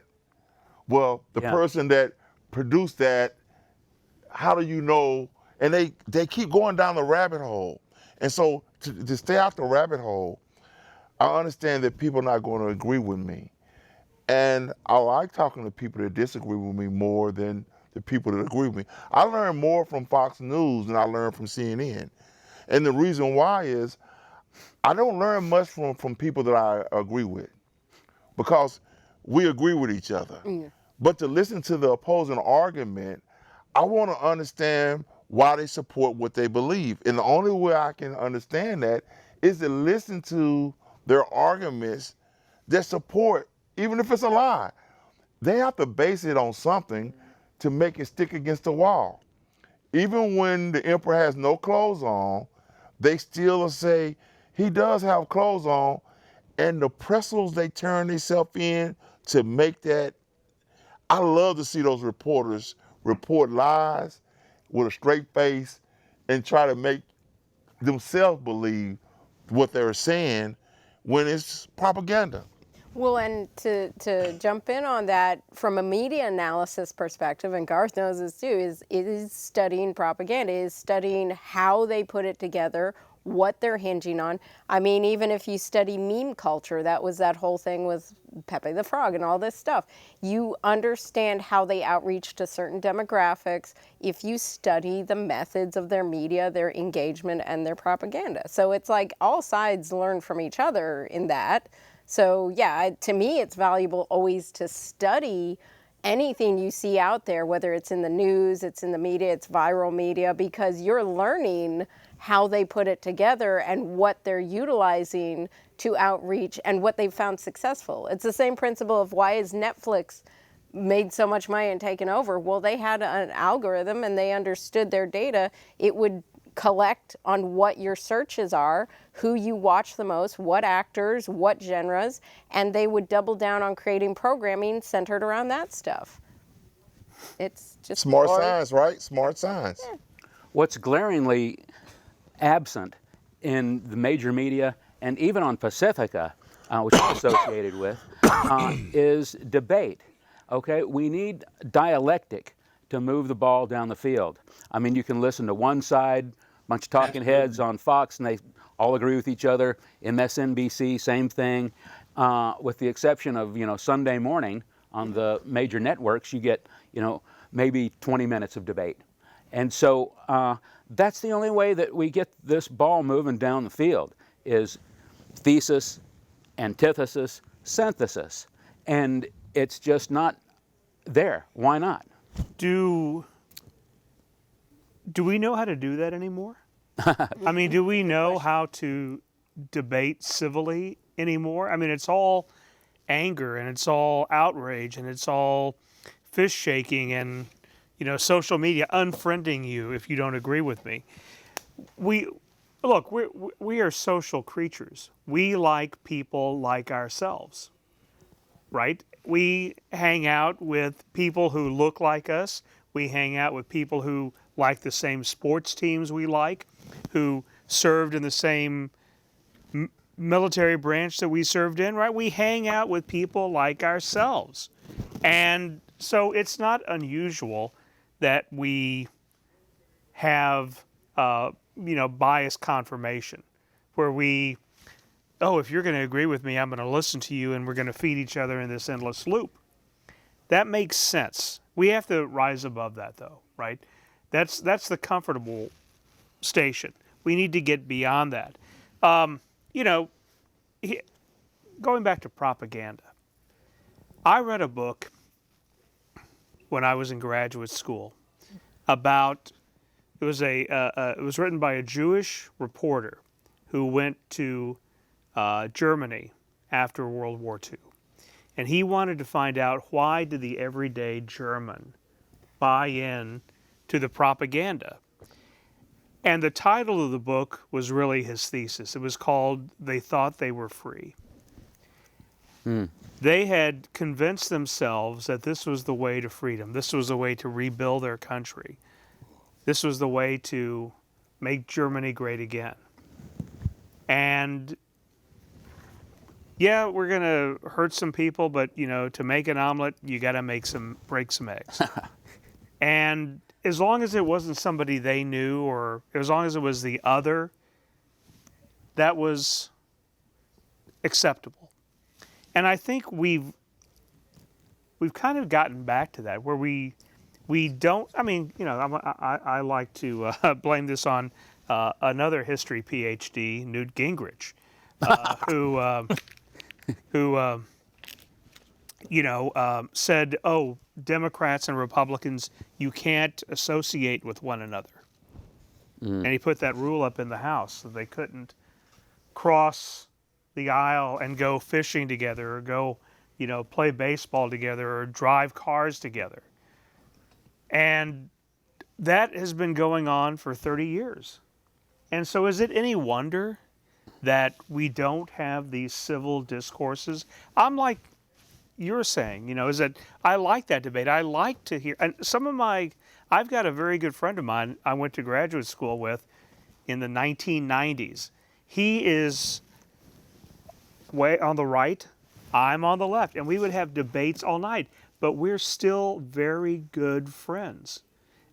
Well, the person that produced that, how do you know? And they keep going down the rabbit hole. And so to stay out the rabbit hole, I understand that people are not going to agree with me. And I like talking to people that disagree with me more than the people that agree with me. I learn more from Fox News than I learn from CNN. And the reason why is I don't learn much from people that I agree with, because we agree with each other. Mm. But to listen to the opposing argument, I want to understand why they support what they believe. And the only way I can understand that is to listen to their arguments that support, even if it's a lie. They have to base it on something to make it stick against the wall. Even when the emperor has no clothes on, they still say, he does have clothes on, and the pressels they turn themselves in to make that. I love to see those reporters report lies with a straight face and try to make themselves believe what they're saying when it's propaganda. Well, and to jump in on that, from a media analysis perspective, and Garth knows this too, is studying propaganda, is studying how they put it together, what they're hinging on. I mean, even if you study meme culture, that was that whole thing with Pepe the Frog and all this stuff. You understand how they outreach to certain demographics if you study the methods of their media, their engagement, and their propaganda. So it's like all sides learn from each other in that. So yeah, to me, it's valuable always to study anything you see out there, whether it's in the news, it's in the media, it's viral media, because you're learning how they put it together and what they're utilizing to outreach and what they've found successful. It's the same principle of why is Netflix made so much money and taken over? Well, they had an algorithm and they understood their data. It would collect on what your searches are, who you watch the most, what actors, what genres, and they would double down on creating programming centered around that stuff. It's just smart science, right? Smart science. Yeah. What's glaringly absent in the major media and even on Pacifica, which I'm associated with, is debate. Okay, we need dialectic to move the ball down the field. I mean, you can listen to one side, bunch of talking heads on Fox, and they all agree with each other. MSNBC, same thing. With the exception of, Sunday morning on the major networks, you get, maybe 20 minutes of debate. And so that's the only way that we get this ball moving down the field is thesis, antithesis, synthesis. And it's just not there. Why not? Do we know how to do that anymore? I mean, do we know how to debate civilly anymore? I mean, it's all anger and it's all outrage and it's all fist shaking and, social media unfriending you if you don't agree with me. We are social creatures. We like people like ourselves, right? We hang out with people who look like us. We hang out with people who like the same sports teams we like, who served in the same military branch that we served in, right? We hang out with people like ourselves. And so it's not unusual that we have, biased confirmation where if you're going to agree with me, I'm going to listen to you and we're going to feed each other in this endless loop. That makes sense. We have to rise above that though, right? That's the comfortable station. We need to get beyond that. Going back to propaganda, I read a book when I was in graduate school about it was written by a Jewish reporter who went to Germany after World War II, and he wanted to find out why did the everyday German buy in to the propaganda. And the title of the book was really his thesis. It was called "They Thought They Were Free." They had convinced themselves that this was the way to freedom. This was the way to rebuild their country. This was the way to make Germany great again. And yeah, we're going to hurt some people, but to make an omelet, you got to break some eggs. And as long as it wasn't somebody they knew, or as long as it was the other, that was acceptable. And I think we've kind of gotten back to that, where we don't. I mean, I like to blame this on another history PhD, Newt Gingrich, who said, "Oh, Democrats and Republicans, you can't associate with one another." And he put that rule up in the House that they couldn't cross the aisle and go fishing together or go, play baseball together or drive cars together. And that has been going on for 30 years. And so is it any wonder that we don't have these civil discourses? I'm like you're saying, is that I like that debate. I like to hear, and I've got a very good friend of mine I went to graduate school with in the 1990s. He is way on the right, I'm on the left, and we would have debates all night, but we're still very good friends.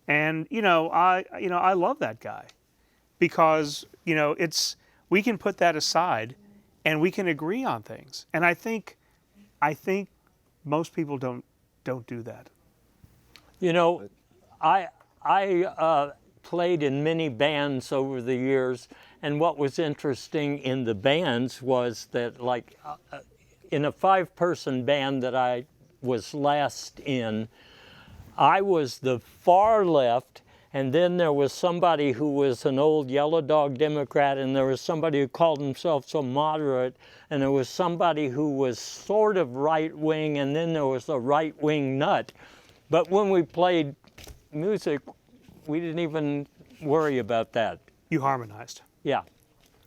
And I love that guy because we can put that aside and we can agree on things. And I think most people don't do that. I played in many bands over the years, and what was interesting in the bands was that, in a 5-person band that I was last in, I was the far left, and then there was somebody who was an old yellow dog Democrat, and there was somebody who called himself a moderate, and there was somebody who was sort of right-wing, and then there was a right-wing nut. But when we played music, we didn't even worry about that. You harmonized. Yeah.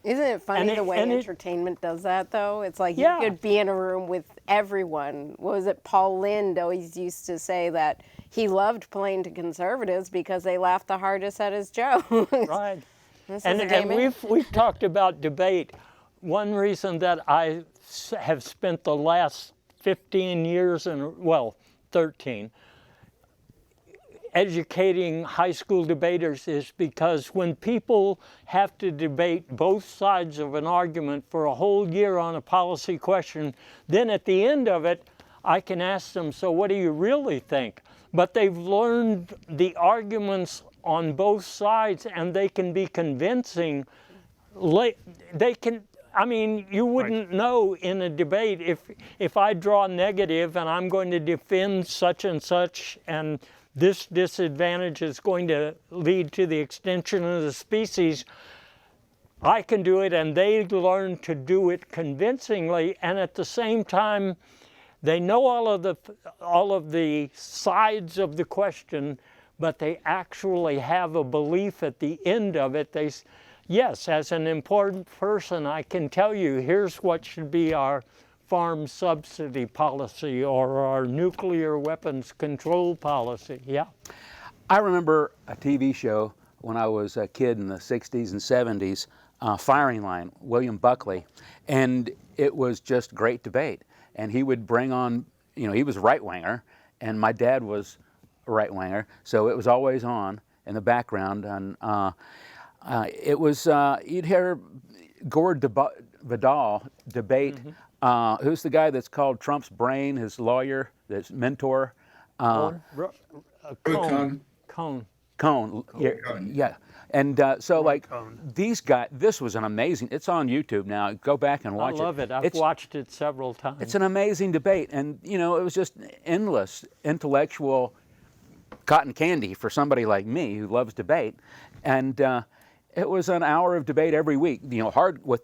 Isn't it funny the way entertainment does that, though? It's like you could be in a room with everyone. What was it? Paul Lynde always used to say that he loved playing to conservatives because they laughed the hardest at his jokes. Right. And we've talked about debate. One reason that I have spent the last 15 years, 13, educating high school debaters is because when people have to debate both sides of an argument for a whole year on a policy question, then at the end of it, I can ask them, so what do you really think? But they've learned the arguments on both sides, and they can be convincing. They can. I mean, you wouldn't know in a debate if I draw negative and I'm going to defend such and such, and this disadvantage is going to lead to the extinction of the species. I can do it, and they learn to do it convincingly, and at the same time, they know all of the sides of the question, but they actually have a belief at the end of it. Yes, as an important person, I can tell you, here's what should be our farm subsidy policy or our nuclear weapons control policy. Yeah. I remember a TV show when I was a kid in the 60s and 70s, Firing Line, William Buckley, and it was just great debate. And he would bring on, he was a right-winger, and my dad was a right-winger, so it was always on in the background. And it was, you'd hear Gore Vidal debate. Who's the guy that's called Trump's brain, his lawyer, his mentor? Cohn. Yeah. And so, like, these guys, this was an amazing, it's on YouTube now. Go back and watch it. I love it. I've watched it several times. It's an amazing debate. And, it was just endless intellectual cotton candy for somebody like me who loves debate. And it was an hour of debate every week, hard with,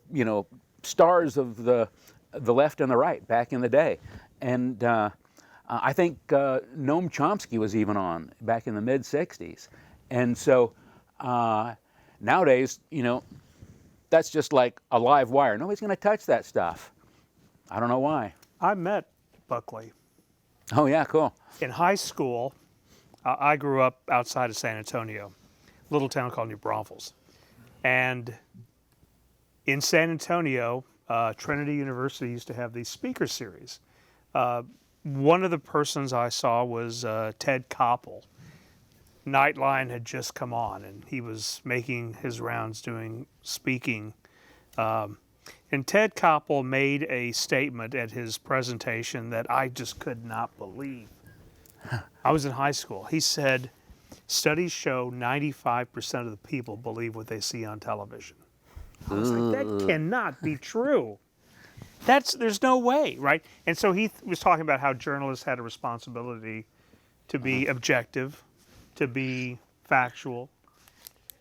stars of the left and the right back in the day. And I think Noam Chomsky was even on back in the mid-'60s. And so nowadays, that's just like a live wire. Nobody's going to touch that stuff. I don't know why. I met Buckley. Oh, yeah, cool. In high school, I grew up outside of San Antonio, a little town called New Braunfels. And in San Antonio, Trinity University used to have these speaker series. One of the persons I saw was Ted Koppel. Nightline had just come on, and he was making his rounds doing speaking. And Ted Koppel made a statement at his presentation that I just could not believe. I was in high school. He said, studies show 95% of the people believe what they see on television. I was like, that cannot be true. There's no way, right? And so he was talking about how journalists had a responsibility to be objective, to be factual.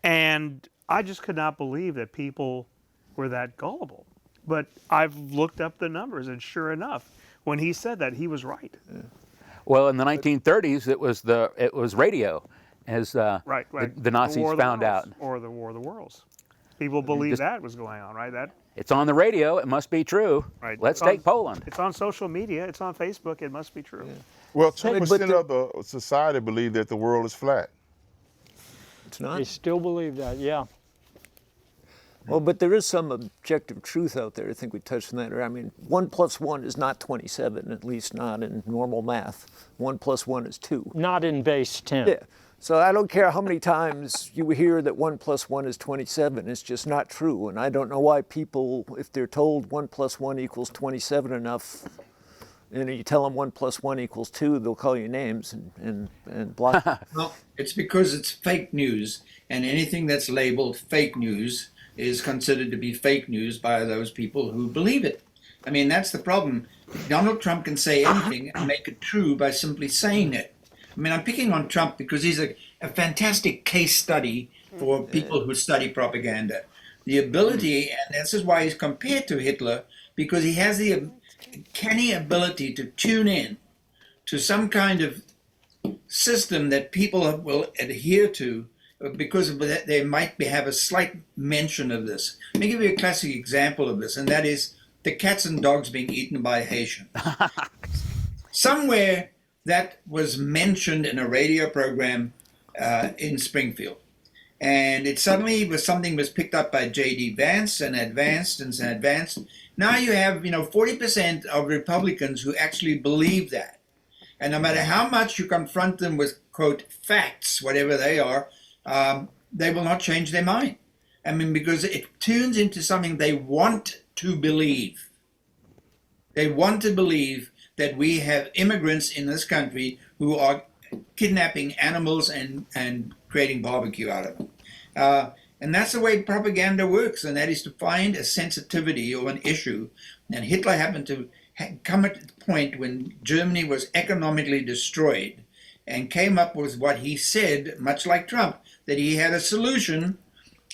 And I just could not believe that people were that gullible. But I've looked up the numbers, and sure enough, when he said that, he was right. Yeah. Well, in the 1930s, it was radio, as right. the Nazis found out. Or the War of the Worlds. People believed that was going on, right? It's on the radio. It must be true. Right. Let's take Poland. It's on social media. It's on Facebook. It must be true. Yeah. Well, 2% of the society believe that the world is flat. It's not. They still believe that, yeah. Well, but there is some objective truth out there. I think we touched on that. I mean, 1 + 1 is not 27, at least not in normal math. 1 + 1 is 2. Not in base 10. Yeah. So I don't care how many times you hear that 1 + 1 is 27. It's just not true. And I don't know why people, if they're told 1 + 1 equals 27 enough, and you tell them 1 + 1 equals 2, they'll call you names and block. Well, it's because it's fake news, and anything that's labeled fake news is considered to be fake news by those people who believe it. I mean, that's the problem. Donald Trump can say anything and make it true by simply saying it. I mean, I'm picking on Trump because he's a fantastic case study for people who study propaganda. The ability, and this is why he's compared to Hitler, because he has the canny ability to tune in to some kind of system that people will adhere to, because they might have a slight mention of this. Let me give you a classic example of this, and that is the cats and dogs being eaten by a Haitian. Somewhere that was mentioned in a radio program in Springfield. And it suddenly was something was picked up by J.D. Vance and advanced and advanced. Now you have, 40% of Republicans who actually believe that. And no matter how much you confront them with, quote, facts, whatever they are, they will not change their mind. I mean, because it tunes into something they want to believe. They want to believe that we have immigrants in this country who are kidnapping animals and creating barbecue out of them. And that's the way propaganda works, and that is to find a sensitivity or an issue. And Hitler happened to come at the point when Germany was economically destroyed and came up with what he said, much like Trump, that he had a solution,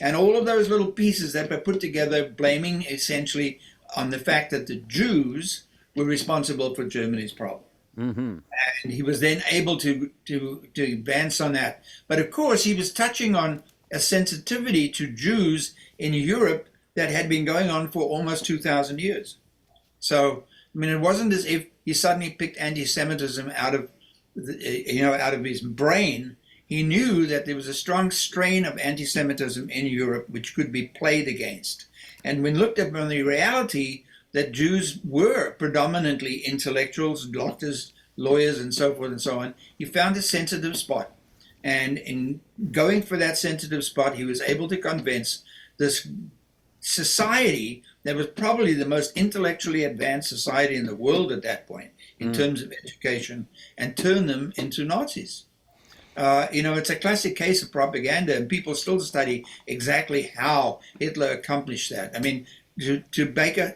and all of those little pieces that were put together blaming essentially on the fact that the Jews were responsible for Germany's problem. Mm-hmm. And he was then able to advance on that. But of course, he was touching on a sensitivity to Jews in Europe that had been going on for almost 2,000 years. So, I mean, it wasn't as if he suddenly picked anti-Semitism out of his brain. He knew that there was a strong strain of anti-Semitism in Europe which could be played against. And when looked at on the reality that Jews were predominantly intellectuals, doctors, lawyers, and so forth and so on, he found a sensitive spot. And in going for that sensitive spot, he was able to convince this society that was probably the most intellectually advanced society in the world at that point in terms of education, and turn them into Nazis. It's a classic case of propaganda, and people still study exactly how Hitler accomplished that. I mean,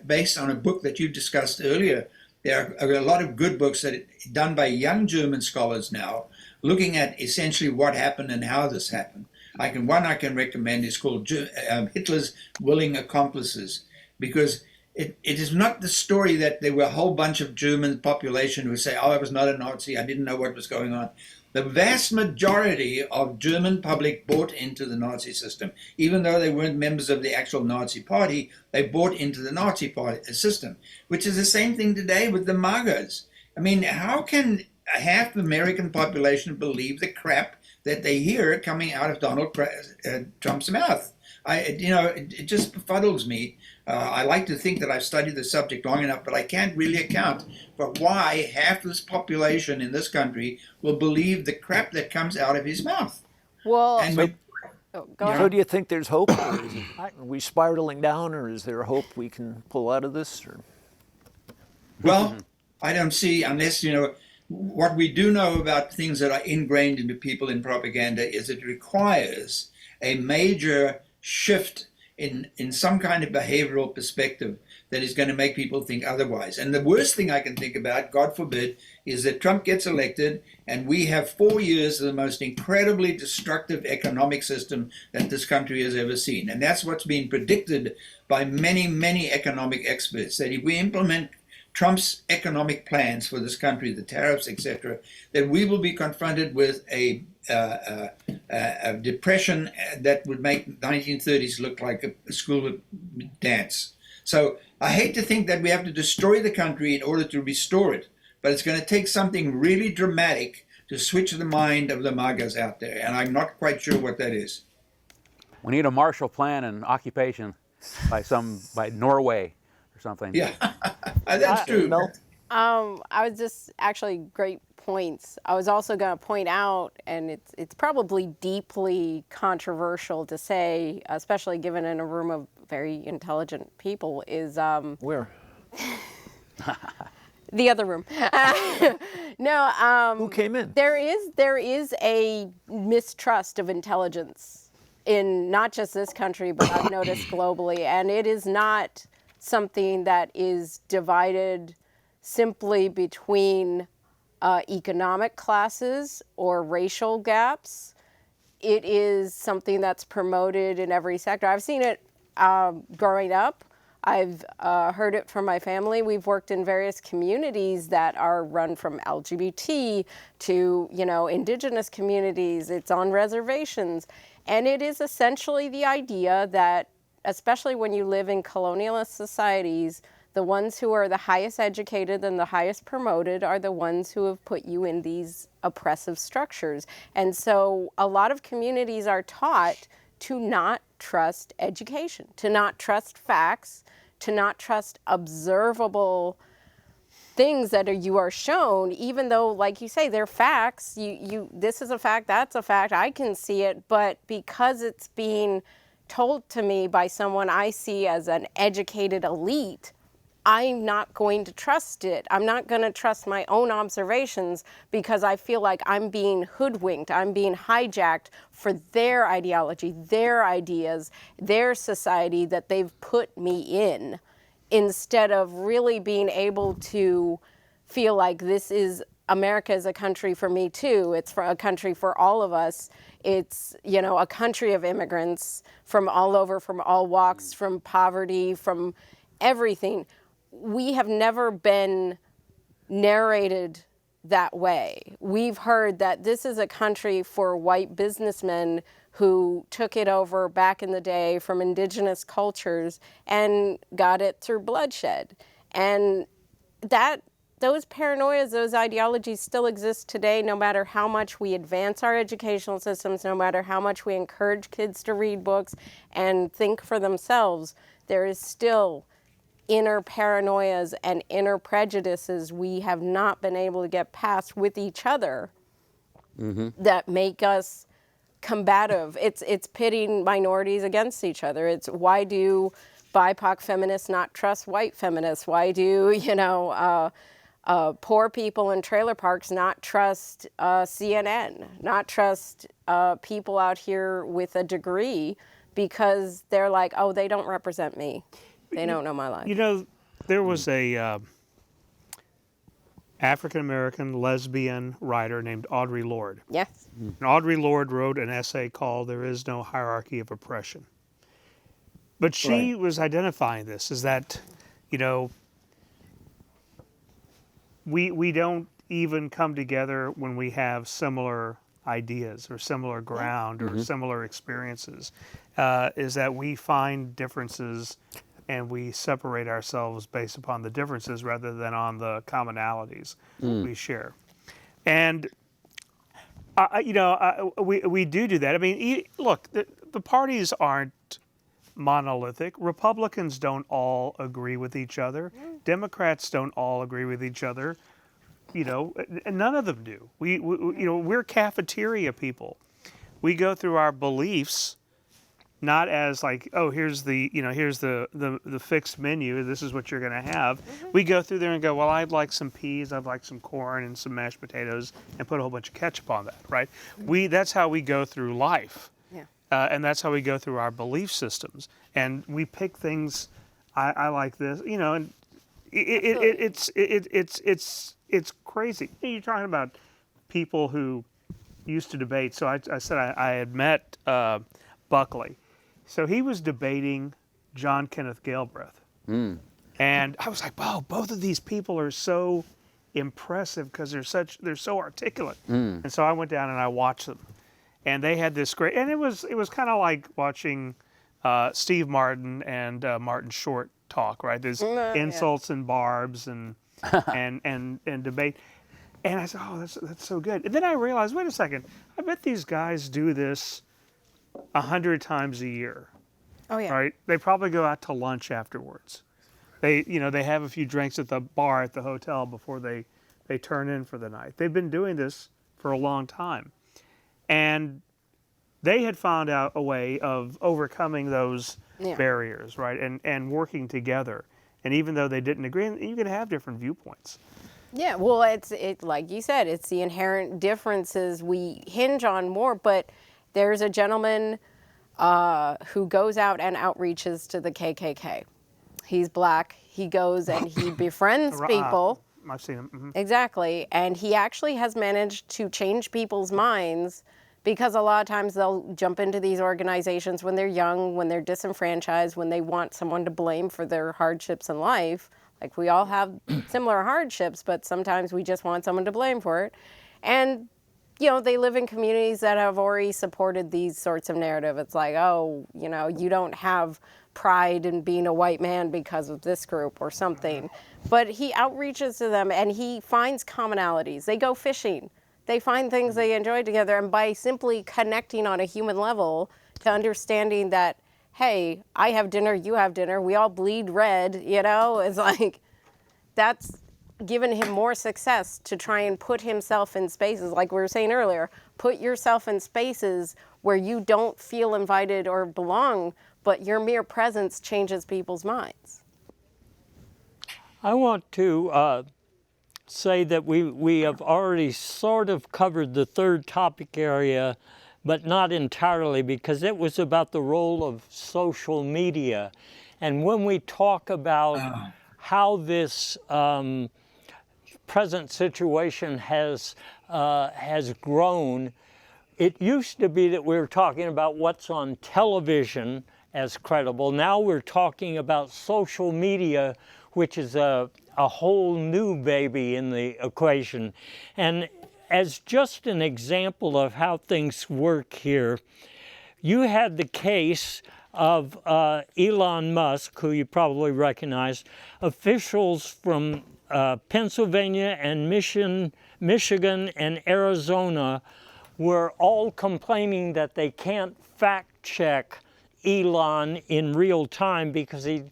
based on a book that you discussed earlier, there are a lot of good books that are done by young German scholars now, looking at essentially what happened and how this happened. One I can recommend is called Hitler's Willing Accomplices, because it is not the story that there were a whole bunch of German population who say, oh, I was not a Nazi, I didn't know what was going on. The vast majority of German public bought into the Nazi system. Even though they weren't members of the actual Nazi party, they bought into the Nazi party system, which is the same thing today with the MAGAs. I mean, how can half the American population believe the crap that they hear coming out of Donald Trump's mouth? It just befuddles me. I like to think that I've studied the subject long enough, but I can't really account for why half this population in this country will believe the crap that comes out of his mouth. Well, Go ahead. So do you think there's hope? Or are we spiraling down, or is there hope we can pull out of this? Or? Well, I don't see, unless, what we do know about things that are ingrained into people in propaganda is it requires a major shift in some kind of behavioral perspective that is going to make people think otherwise. And the worst thing I can think about, God forbid, is that Trump gets elected and we have 4 years of the most incredibly destructive economic system that this country has ever seen. And that's what's been predicted by many, many economic experts, that if we implement Trump's economic plans for this country, the tariffs, etc., that we will be confronted with a depression that would make 1930s look like a school dance. So I hate to think that we have to destroy the country in order to restore it, but it's going to take something really dramatic to switch the mind of the MAGAs out there, and I'm not quite sure what that is. We need a Marshall Plan and occupation by Norway or something. Yeah, that's true. Mel? I was just actually great points. I was also going to point out, and it's probably deeply controversial to say, especially given in a room of very intelligent people, is Where? the other room. No. Who came in? There is a mistrust of intelligence in not just this country, but I've noticed globally, and it is not something that is divided simply between economic classes or racial gaps. It is something that's promoted in every sector. I've seen it growing up. I've heard it from my family. We've worked in various communities that are run from LGBT to, indigenous communities. It's on reservations. And it is essentially the idea that, especially when you live in colonialist societies, the ones who are the highest educated and the highest promoted are the ones who have put you in these oppressive structures. And so a lot of communities are taught to not trust education, to not trust facts, to not trust observable things that you are shown, even though, like you say, they're facts. This is a fact, that's a fact, I can see it, but because it's being told to me by someone I see as an educated elite, I'm not going to trust it. I'm not going to trust my own observations because I feel like I'm being hoodwinked. I'm being hijacked for their ideology, their ideas, their society that they've put me in, instead of really being able to feel like this is America is a country for me too. It's for a country for all of us. It's, you know, a country of immigrants from all over, from all walks, from poverty, from everything. We have never been narrated that way. We've heard that this is a country for white businessmen who took it over back in the day from indigenous cultures and got it through bloodshed. And those paranoias, those ideologies still exist today, no matter how much we advance our educational systems, no matter how much we encourage kids to read books and think for themselves. There is still inner paranoias and inner prejudices we have not been able to get past with each other that make us combative. It's pitting minorities against each other. It's why do BIPOC feminists not trust white feminists? Why do, you know, poor people in trailer parks not trust CNN, not trust people out here with a degree because they're like, oh, they don't represent me. They don't know my life. You know, there was a African-American lesbian writer named Audre Lorde. Yes. And Audre Lorde wrote an essay called There Is No Hierarchy of Oppression. But she was identifying this as that, you know, we don't even come together when we have similar ideas or similar ground or similar experiences, is that we find differences and we separate ourselves based upon the differences rather than on the commonalities we share. And, we do that. I mean, look, the parties aren't monolithic. Republicans don't all agree with each other. Democrats don't all agree with each other. You know, none of them do. We're cafeteria people. We go through our beliefs not as like, oh, here's the fixed menu. This is what you're going to have. We go through there and go, well, I'd like some peas, I'd like some corn and some mashed potatoes, and put a whole bunch of ketchup on that, right? That's how we go through life. And that's how we go through our belief systems. And we pick things. I like this, you know, and it's crazy. You're talking about people who used to debate. So I said I had met Buckley. So he was debating John Kenneth Galbraith. And I was like, wow, both of these people are so impressive because they're so articulate. And so I went down and I watched them. And they had this great, and it was kind of like watching Steve Martin and Martin Short talk, right? There's insults and barbs and debate. And I said, oh, that's so good. And then I realized, wait a second, I bet these guys do this 100 times a year. Oh yeah. Right? They probably go out to lunch afterwards. They have a few drinks at the bar at the hotel before they turn in for the night. They've been doing this for a long time. And they had found out a way of overcoming those barriers, right? And working together. And even though they didn't agree, you could have different viewpoints. Yeah, well, it's like you said, it's the inherent differences we hinge on more. But there's a gentleman who goes out and outreaches to the KKK. He's black. He goes and he befriends people. I've seen him. Exactly. And he actually has managed to change people's minds because a lot of times they'll jump into these organizations when they're young, when they're disenfranchised, when they want someone to blame for their hardships in life. Like, we all have similar hardships, but sometimes we just want someone to blame for it. And, you know, they live in communities that have already supported these sorts of narrative. It's like, oh, you know, you don't have pride in being a white man because of this group or something. But he outreaches to them and he finds commonalities. They go fishing. They find things they enjoy together. And by simply connecting on a human level to understanding that, hey, I have dinner, you have dinner, we all bleed red, you know, it's like, that's given him more success to try and put himself in spaces, like we were saying earlier, put yourself in spaces where you don't feel invited or belong, but your mere presence changes people's minds. I want to say that we have already sort of covered the third topic area, but not entirely, because it was about the role of social media. And when we talk about how this present situation has grown, it used to be that we were talking about what's on television as credible. Now we're talking about social media, which is a whole new baby in the equation. And as just an example of how things work here, you had the case of Elon Musk, who you probably recognize. Officials from Pennsylvania and Michigan and Arizona were all complaining that they can't fact check Elon in real time because he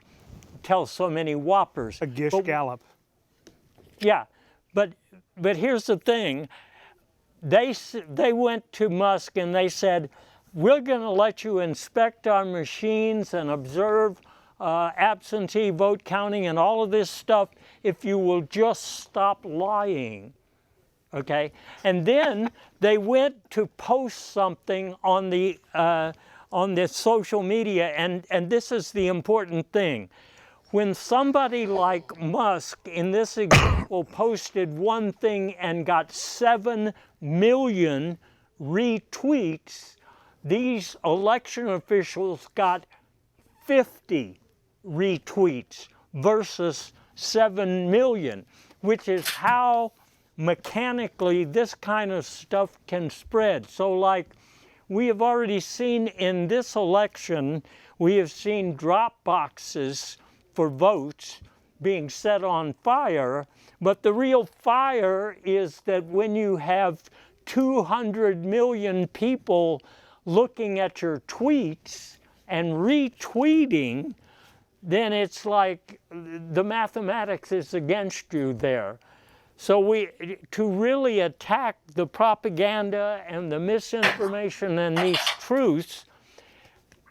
tells so many whoppers. A Gish Gallop. Yeah, but here's the thing. They went to Musk and they said, we're going to let you inspect our machines and observe absentee vote counting and all of this stuff if you will just stop lying. Okay? And then they went to post something on the social media, and this is the important thing. When somebody like Musk, in this example, posted one thing and got 7 million retweets, these election officials got 50 retweets versus 7 million, which is how mechanically this kind of stuff can spread. So like we have already seen in this election, we have seen drop boxes for votes being set on fire, but the real fire is that when you have 200 million people looking at your tweets and retweeting, then it's like the mathematics is against you there. So to really attack the propaganda and the misinformation and these truths,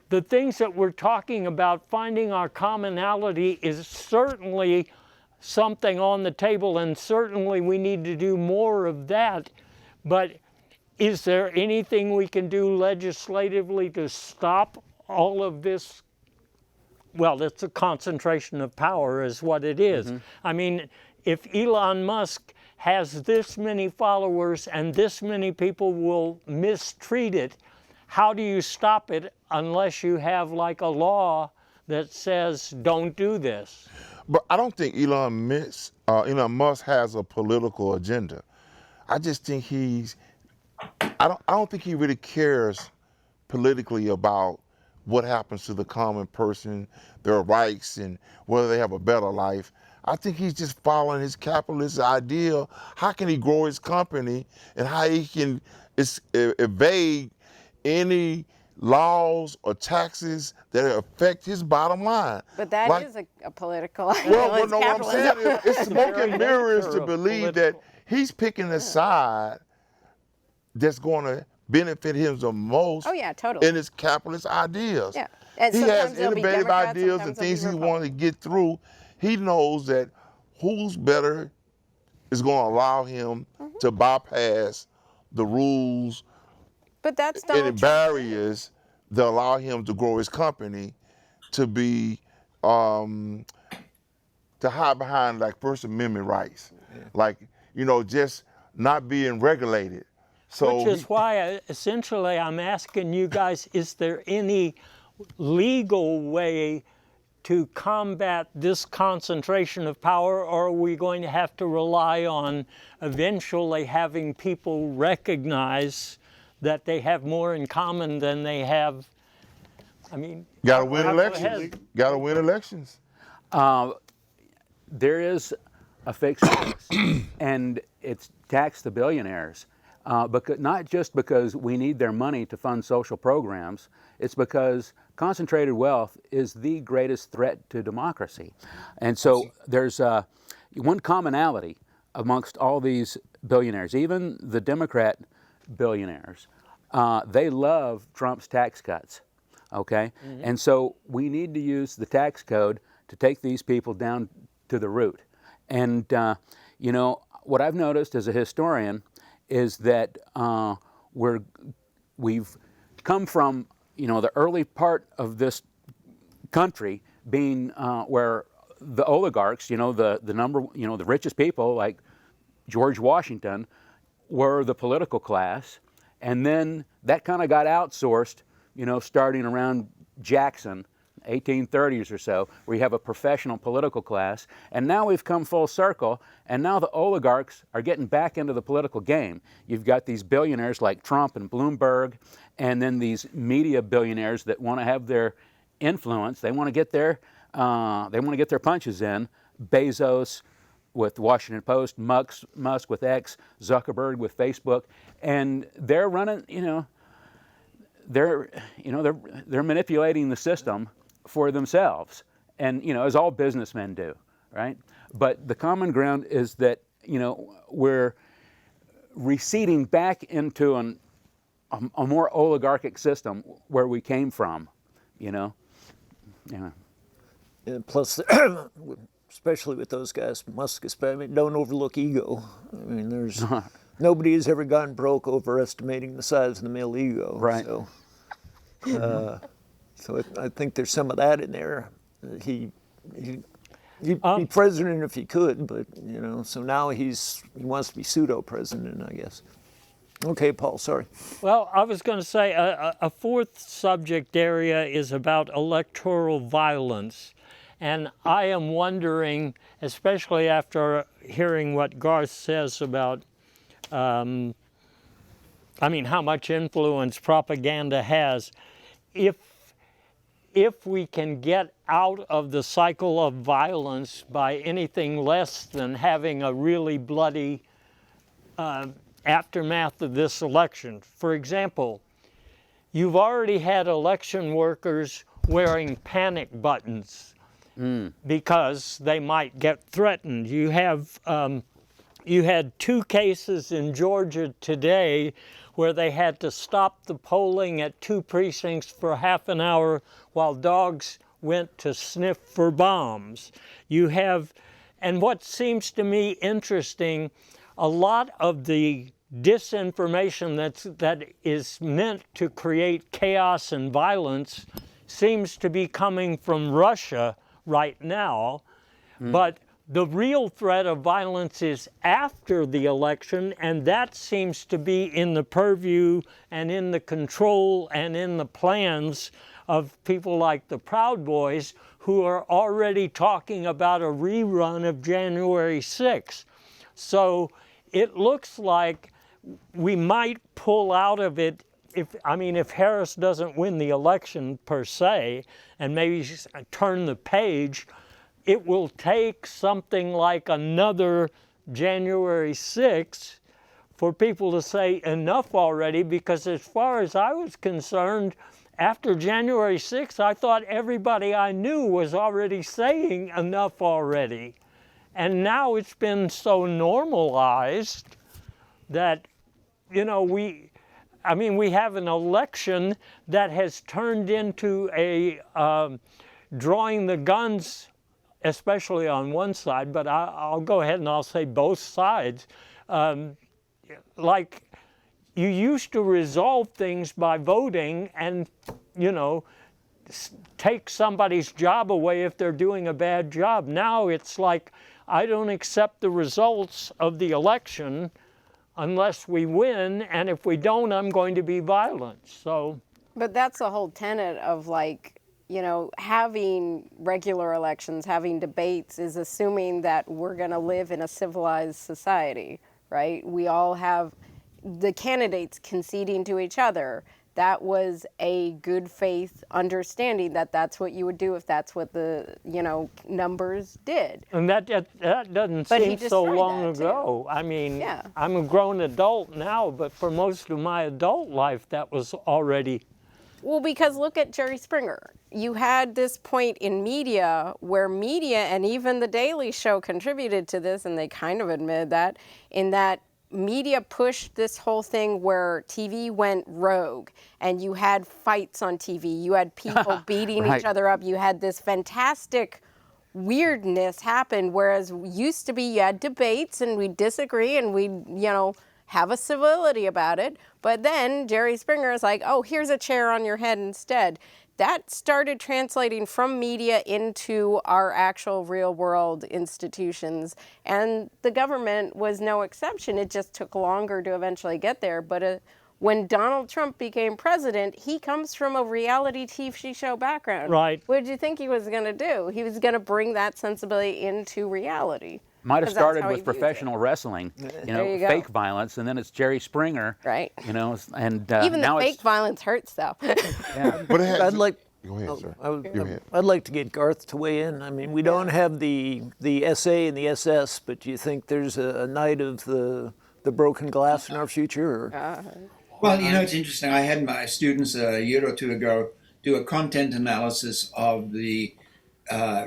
the things that we're talking about, finding our commonality, is certainly something on the table, and certainly we need to do more of that. But is there anything we can do legislatively to stop all of this? Well, it's a concentration of power is what it is. Mm-hmm. I mean, if Elon Musk has this many followers and this many people will mistreat it, how do you stop it unless you have like a law that says don't do this? But I don't think Elon Musk has a political agenda. I just think I don't think he really cares politically about what happens to the common person, their rights, and whether they have a better life. I think he's just following his capitalist ideal. How can he grow his company and how he can evade any laws or taxes that affect his bottom line? But that is a political ideal. Well, no, what I'm saying is it's smoke and mirrors to believe that he's picking a side that's going to benefit him the most. Oh yeah, totally. In his capitalist ideas. Yeah. And he has innovative ideas and things he wants to get through. He knows that who's better is going to allow him to bypass the rules and the barriers that allow him to grow his company to be to hide behind like First Amendment rights, like just not being regulated. So which is why essentially I'm asking you guys: is there any legal way to combat this concentration of power, or are we going to have to rely on eventually having people recognize that they have more in common than they have? I mean, gotta win elections. Gotta win elections. There is a fix to this, and it's tax the billionaires. Not just because we need their money to fund social programs, it's because concentrated wealth is the greatest threat to democracy. And so there's one commonality amongst all these billionaires, even the Democrat billionaires. They love Trump's tax cuts, okay? Mm-hmm. And so we need to use the tax code to take these people down to the root. And you know, what I've noticed as a historian is that we've come from, you know, the early part of this country being where the oligarchs, you know, the richest people like George Washington were the political class, and then that kind of got outsourced, you know, starting around Jackson, 1830s or so, where you have a professional political class, and now we've come full circle, and now the oligarchs are getting back into the political game. You've got these billionaires like Trump and Bloomberg, and then these media billionaires that want to have their influence. They want to get their punches in. Bezos with Washington Post, Musk with X, Zuckerberg with Facebook, and they're running. They're manipulating the system for themselves, and as all businessmen do, right? But the common ground is that we're receding back into a more oligarchic system where we came from, Yeah. And plus, especially with those guys, Musk especially, don't overlook ego. I mean, there's nobody has ever gone broke overestimating the size of the male ego. Right. So I think there's some of that in there. He'd be president if he could, but so now he wants to be pseudo president, I guess. Okay, Paul, sorry. Well, I was going to say a fourth subject area is about electoral violence. And I am wondering, especially after hearing what Garth says about, how much influence propaganda has, if we can get out of the cycle of violence by anything less than having a really bloody aftermath of this election. For example, you've already had election workers wearing panic buttons because they might get threatened. You had 2 cases in Georgia today where they had to stop the polling at 2 precincts for half an hour while dogs went to sniff for bombs. And what seems to me interesting, a lot of the disinformation that is meant to create chaos and violence seems to be coming from Russia right now, but the real threat of violence is after the election, and that seems to be in the purview and in the control and in the plans of people like the Proud Boys, who are already talking about a rerun of January 6th. So it looks like we might pull out of it if Harris doesn't win the election per se, and maybe turn the page. It will take something like another January 6th for people to say enough already, because as far as I was concerned, after January 6th, I thought everybody I knew was already saying enough already. And now it's been so normalized that, we have an election that has turned into a drawing the guns, especially on one side, but I'll go ahead and I'll say both sides. Like you used to resolve things by voting and, take somebody's job away if they're doing a bad job. Now it's like, I don't accept the results of the election unless we win, and if we don't, I'm going to be violent. So. But that's the whole tenet of having regular elections, having debates is assuming that we're going to live in a civilized society, right? We all have the candidates conceding to each other. That was a good faith understanding that that's what you would do if that's what the, numbers did. And that doesn't seem so long ago. Yeah. I'm a grown adult now, but for most of my adult life, that was already. Well, because look at Jerry Springer. You had this point in media where media and even The Daily Show contributed to this, and they kind of admitted that, in that media pushed this whole thing where TV went rogue and you had fights on TV. You had people beating Right. each other up. You had this fantastic weirdness happened, whereas used to be you had debates and we'd disagree and we'd, have a civility about it. But then Jerry Springer is like, oh, here's a chair on your head instead. That started translating from media into our actual real world institutions. And the government was no exception. It just took longer to eventually get there. But when Donald Trump became president, he comes from a reality TV show background. Right. What did you think he was going to do? He was going to bring that sensibility into reality. Might have 'Cause that's started how he with views it. professional wrestling, There you go. fake violence, and then it's Jerry Springer, Right. and Even now the fake it's violence hurts, though. But it has, I'd like. go ahead, sir. Go ahead. I'd like to get Garth to weigh in. I mean, we don't have the SA and the SS, but do you think there's a night of the broken glass in our future? Or? Well, it's interesting. I had my students a year or two ago do a content analysis of the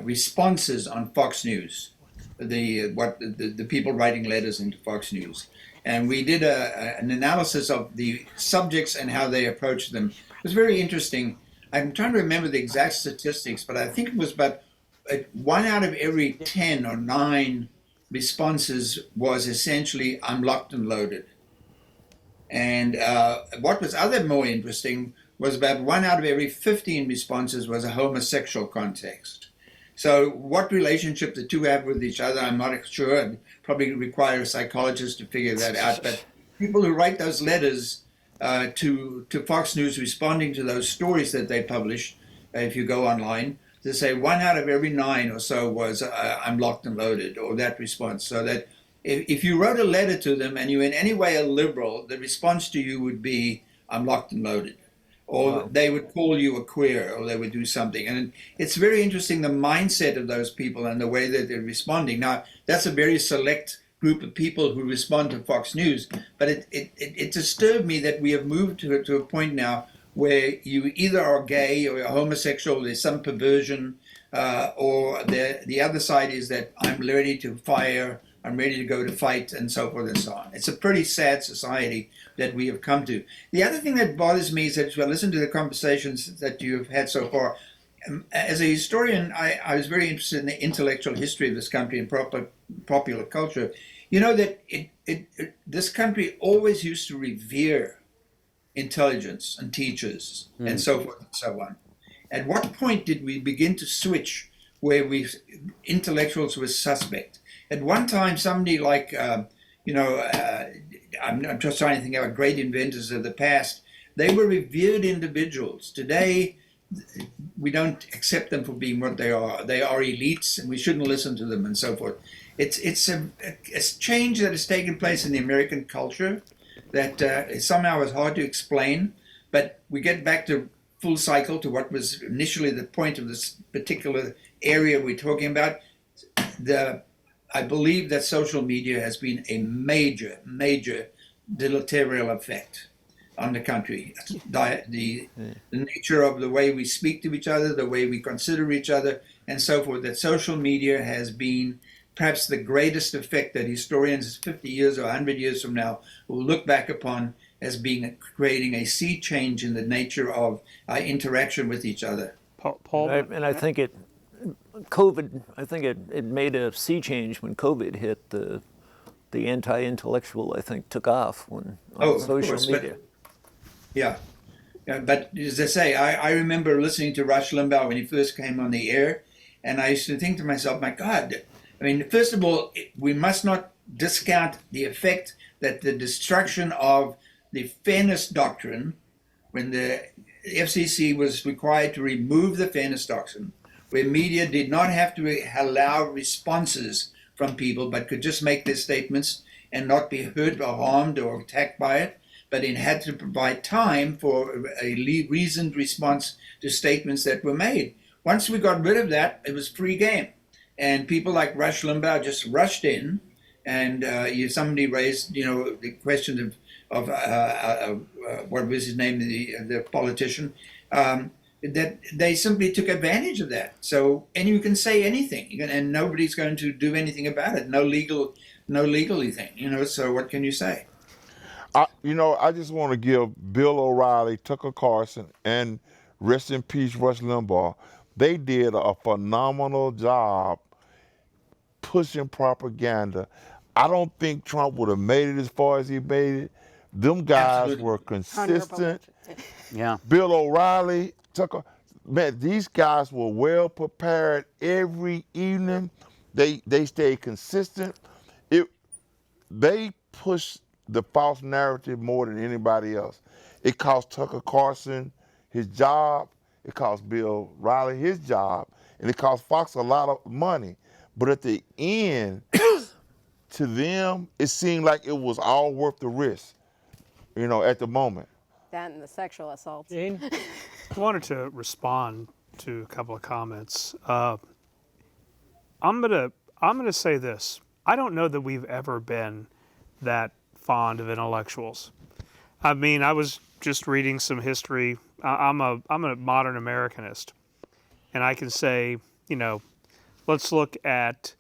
responses on Fox News, the people writing letters into Fox News, and we did an analysis of the subjects and how they approached them. It was very interesting. I'm trying to remember the exact statistics, but I think it was about 1 out of every 10 or 9 responses was essentially "I'm locked and loaded." And what was more interesting was about 1 out of every 15 responses was a homosexual context. So what relationship the two have with each other, I'm not sure. I'd probably require a psychologist to figure that out. But people who write those letters to Fox News responding to those stories that they publish, if you go online, they say 1 out of every 9 or so was "I'm locked and loaded," or that response. So that if you wrote a letter to them and you're in any way a liberal, the response to you would be "I'm locked and loaded." Or they would call you a queer, or they would do something. And it's very interesting, the mindset of those people and the way that they're responding. Now, that's a very select group of people who respond to Fox News, but it disturbed me that we have moved to a point now where you either are gay or you're homosexual, there's some perversion, or the other side is that I'm ready to fire, I'm ready to go to fight, and so forth and so on. It's a pretty sad society that we have come to. The other thing that bothers me is that, as I listen to the conversations that you have had so far, as a historian, I was very interested in the intellectual history of this country and popular culture. You know that this country always used to revere intelligence and teachers and so forth and so on. At what point did we begin to switch where intellectuals were suspect? At one time, somebody like, I'm just trying to think about great inventors of the past, they were revered individuals. Today, we don't accept them for being what they are. They are elites, and we shouldn't listen to them and so forth. It's a change that has taken place in the American culture that somehow is hard to explain, but we get back to full cycle to what was initially the point of this particular area we're talking about. I believe that social media has been a major, major deleterial effect on the country. The nature of the way we speak to each other, the way we consider each other, and so forth, that social media has been perhaps the greatest effect that historians 50 years or 100 years from now will look back upon as being creating a sea change in the nature of our interaction with each other. Paul? And I think COVID, I think it made a sea change when COVID hit. The anti-intellectual, I think, took off on social media. Yeah, but as I say, I remember listening to Rush Limbaugh when he first came on the air, and I used to think to myself, my God, I mean, first of all, we must not discount the effect that the destruction of the fairness doctrine, when the FCC was required to remove the fairness doctrine, where media did not have to allow responses from people, but could just make their statements and not be hurt or harmed or attacked by it, but it had to provide time for a reasoned response to statements that were made. Once we got rid of that, it was free game. And people like Rush Limbaugh just rushed in, and somebody raised, the question of what was his name, the politician, that they simply took advantage of that. So, and you can say anything, and nobody's going to do anything about it. No legally thing, so what can you say? I just want to give Bill O'Reilly, Tucker Carlson, and rest in peace, Rush Limbaugh, They did a phenomenal job pushing propaganda. I don't think Trump would have made it as far as he made it. Them guys Absolutely. were consistent. Yeah. Bill O'Reilly, Tucker, man, these guys were well prepared every evening. They stayed consistent. They pushed the false narrative more than anybody else. It cost Tucker Carlson his job. It cost Bill O'Reilly his job, and it cost Fox a lot of money. But at the end, to them, it seemed like it was all worth the risk, at the moment. That and the sexual assaults. Gene? I wanted to respond to a couple of comments. I'm gonna say this. I don't know that we've ever been that fond of intellectuals. I mean, I was just reading some history. I'm a modern Americanist, and I can say, let's look at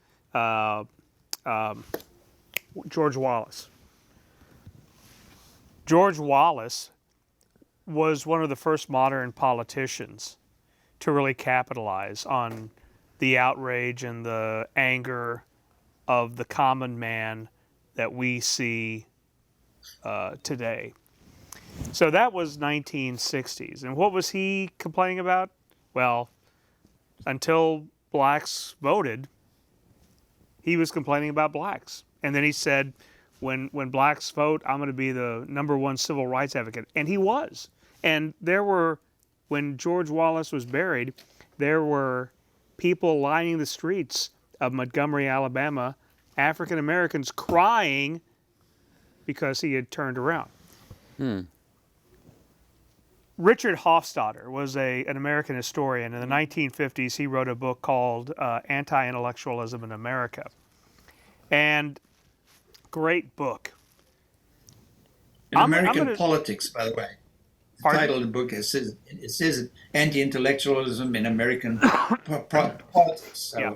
George Wallace. George Wallace was one of the first modern politicians to really capitalize on the outrage and the anger of the common man that we see today. So that was 1960s. And what was he complaining about? Well, until blacks voted, he was complaining about blacks. And then he said, when blacks vote, I'm going to be the #1 civil rights advocate. And he was. And when George Wallace was buried, there were people lining the streets of Montgomery, Alabama, African Americans crying because he had turned around. Richard Hofstadter was an American historian. In the 1950s, he wrote a book called Anti-Intellectualism in America. And great book. In I'm American gonna- Politics, by the way. The Pardon? title of the book it says Anti-Intellectualism in American Politics. So, yeah.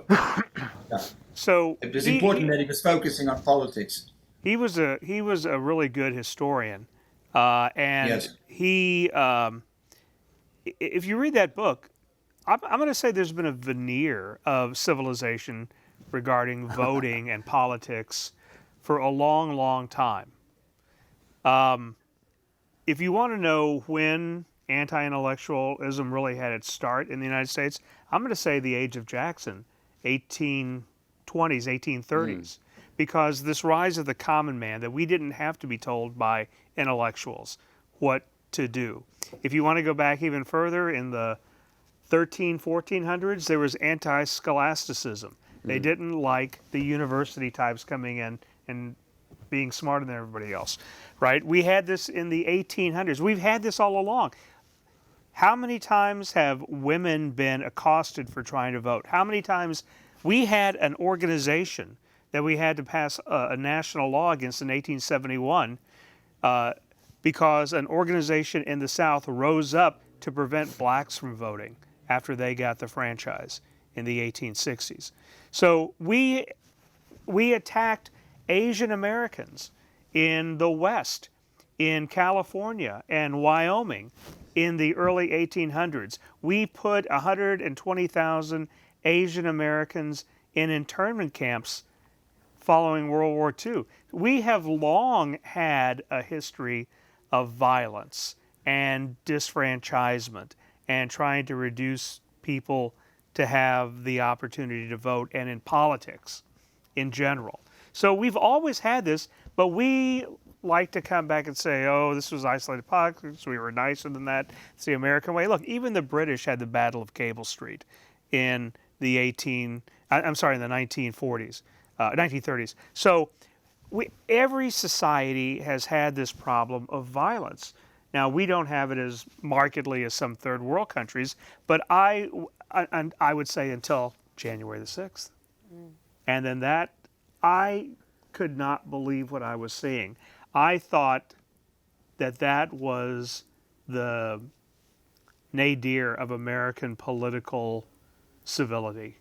So It was important that he was focusing on politics. He was a really good historian, and Yes. he. If you read that book, I'm going to say there's been a veneer of civilization regarding voting and politics for a long, long time. If you want to know when anti-intellectualism really had its start in the United States, I'm going to say the age of Jackson, 1820s, 1830s. Because this rise of the common man, that we didn't have to be told by intellectuals what to do. If you want to go back even further, in the 1400s, there was anti-scholasticism. They didn't like the university types coming in and being smarter than everybody else, right? We had this in the 1800s. We've had this all along. How many times have women been accosted for trying to vote? How many times we had an organization that we had to pass a national law against in 1871 because an organization in the South rose up to prevent blacks from voting after they got the franchise in the 1860s. So we attacked Asian Americans in the West, in California and Wyoming in the early 1800s. We put 120,000 Asian Americans in internment camps following World War II. We have long had a history of violence and disfranchisement and trying to reduce people to have the opportunity to vote, and in politics in general. So we've always had this, but we like to come back and say, oh, this was isolated politics, we were nicer than that. It's the American way. Look, even the British had the Battle of Cable Street in the 1940s. 1930s. So every society has had this problem of violence. Now, we don't have it as markedly as some third world countries, but I would say until January the 6th. And then I could not believe what I was seeing. I thought that was the nadir of American political civility.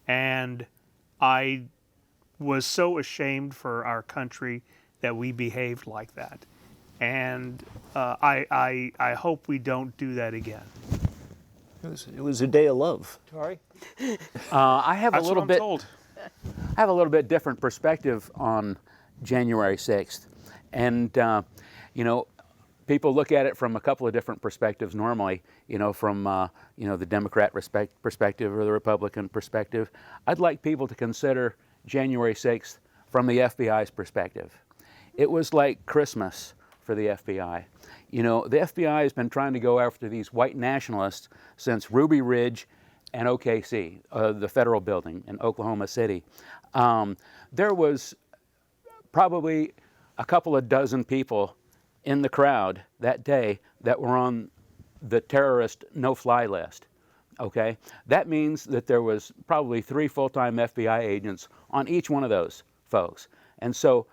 And I was so ashamed for our country that we behaved like that. And I hope we don't do that again. It was a day of love. Sorry? I have That's a little what I'm bit. told. I have a little bit different perspective on January 6th. And, you know, people look at it from a couple of different perspectives normally, you know, from, you know, the Democrat perspective or the Republican perspective. I'd like people to consider January 6th from the FBI's perspective. It was like Christmas for the FBI. You know, the FBI has been trying to go after these white nationalists since Ruby Ridge and OKC, the federal building in Oklahoma City. There was probably a couple of dozen people in the crowd that day that were on the terrorist no-fly list. Okay, that means that there was probably 3 full-time FBI agents on each one of those folks, and so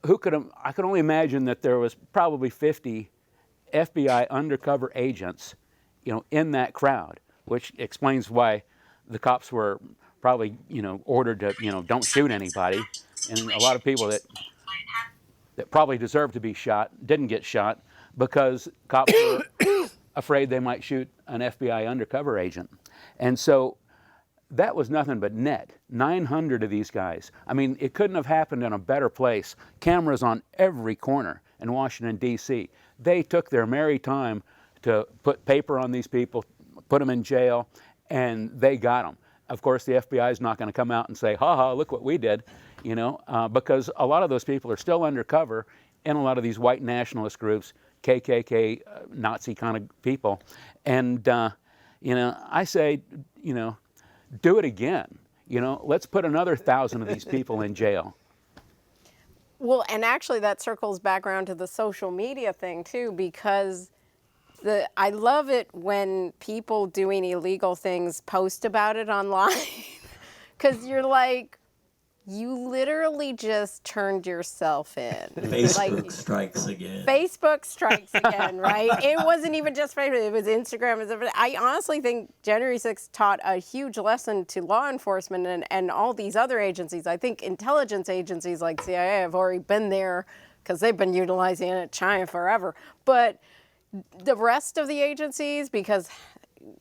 I could only imagine that there was probably 50 FBI undercover agents, you know, in that crowd, which explains why the cops were probably, you know, ordered to, you know, don't shoot anybody, and a lot of people that probably deserved to be shot didn't get shot because cops were afraid they might shoot an FBI undercover agent. And so that was nothing but net. 900 of these guys. I mean, it couldn't have happened in a better place. Cameras on every corner in Washington, D.C. They took their merry time to put paper on these people, put them in jail, and they got them. Of course, the FBI is not going to come out and say, ha ha, look what we did, you know, because a lot of those people are still undercover in a lot of these white nationalist groups, KKK, Nazi kind of people. And, you know, I say, you know, do it again. You know, let's put another 1,000 of these people in jail. Well, and actually that circles back around to the social media thing too, because I love it when people doing illegal things post about it online. Because you're like, you literally just turned yourself in. Facebook strikes again. Facebook strikes again, right? It wasn't even just Facebook, it was Instagram. I honestly think January 6th taught a huge lesson to law enforcement and all these other agencies. I think intelligence agencies like CIA have already been there because they've been utilizing it in China forever. But the rest of the agencies, because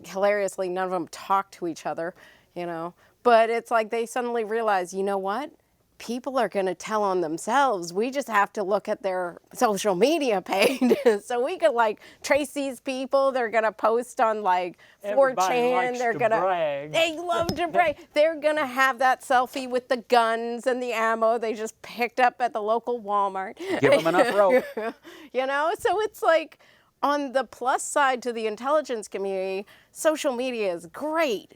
hilariously none of them talk to each other, you know, but it's like they suddenly realize, you know what? People are going to tell on themselves. We just have to look at their social media page. So we could like trace these people. They're going to post on like 4chan. They're going to They love to brag. They're going to have that selfie with the guns and the ammo they just picked up at the local Walmart. Give them enough rope. You know, so it's like, on the plus side to the intelligence community, social media is great.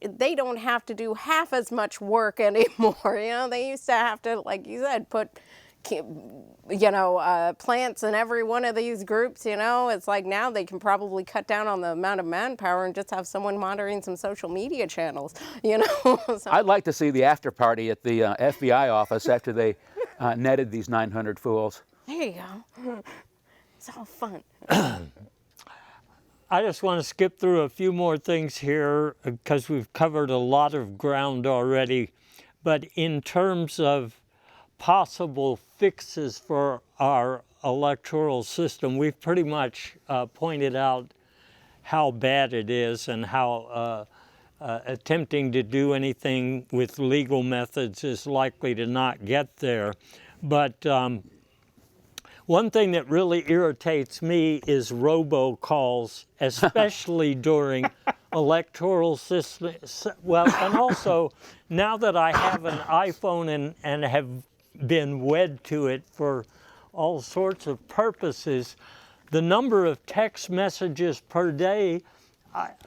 They don't have to do half as much work anymore. You know, they used to have to, like you said, put, you know, plants in every one of these groups. You know, it's like now they can probably cut down on the amount of manpower and just have someone monitoring some social media channels. You know, so. I'd like to see the after party at the FBI office after they netted these 900 fools. There you go. It's all fun. I just want to skip through a few more things here because we've covered a lot of ground already. But in terms of possible fixes for our electoral system, we've pretty much pointed out how bad it is and how attempting to do anything with legal methods is likely to not get there. But one thing that really irritates me is robocalls, especially during electoral system. Well, and also now that I have an iPhone and have been wed to it for all sorts of purposes, the number of text messages per day,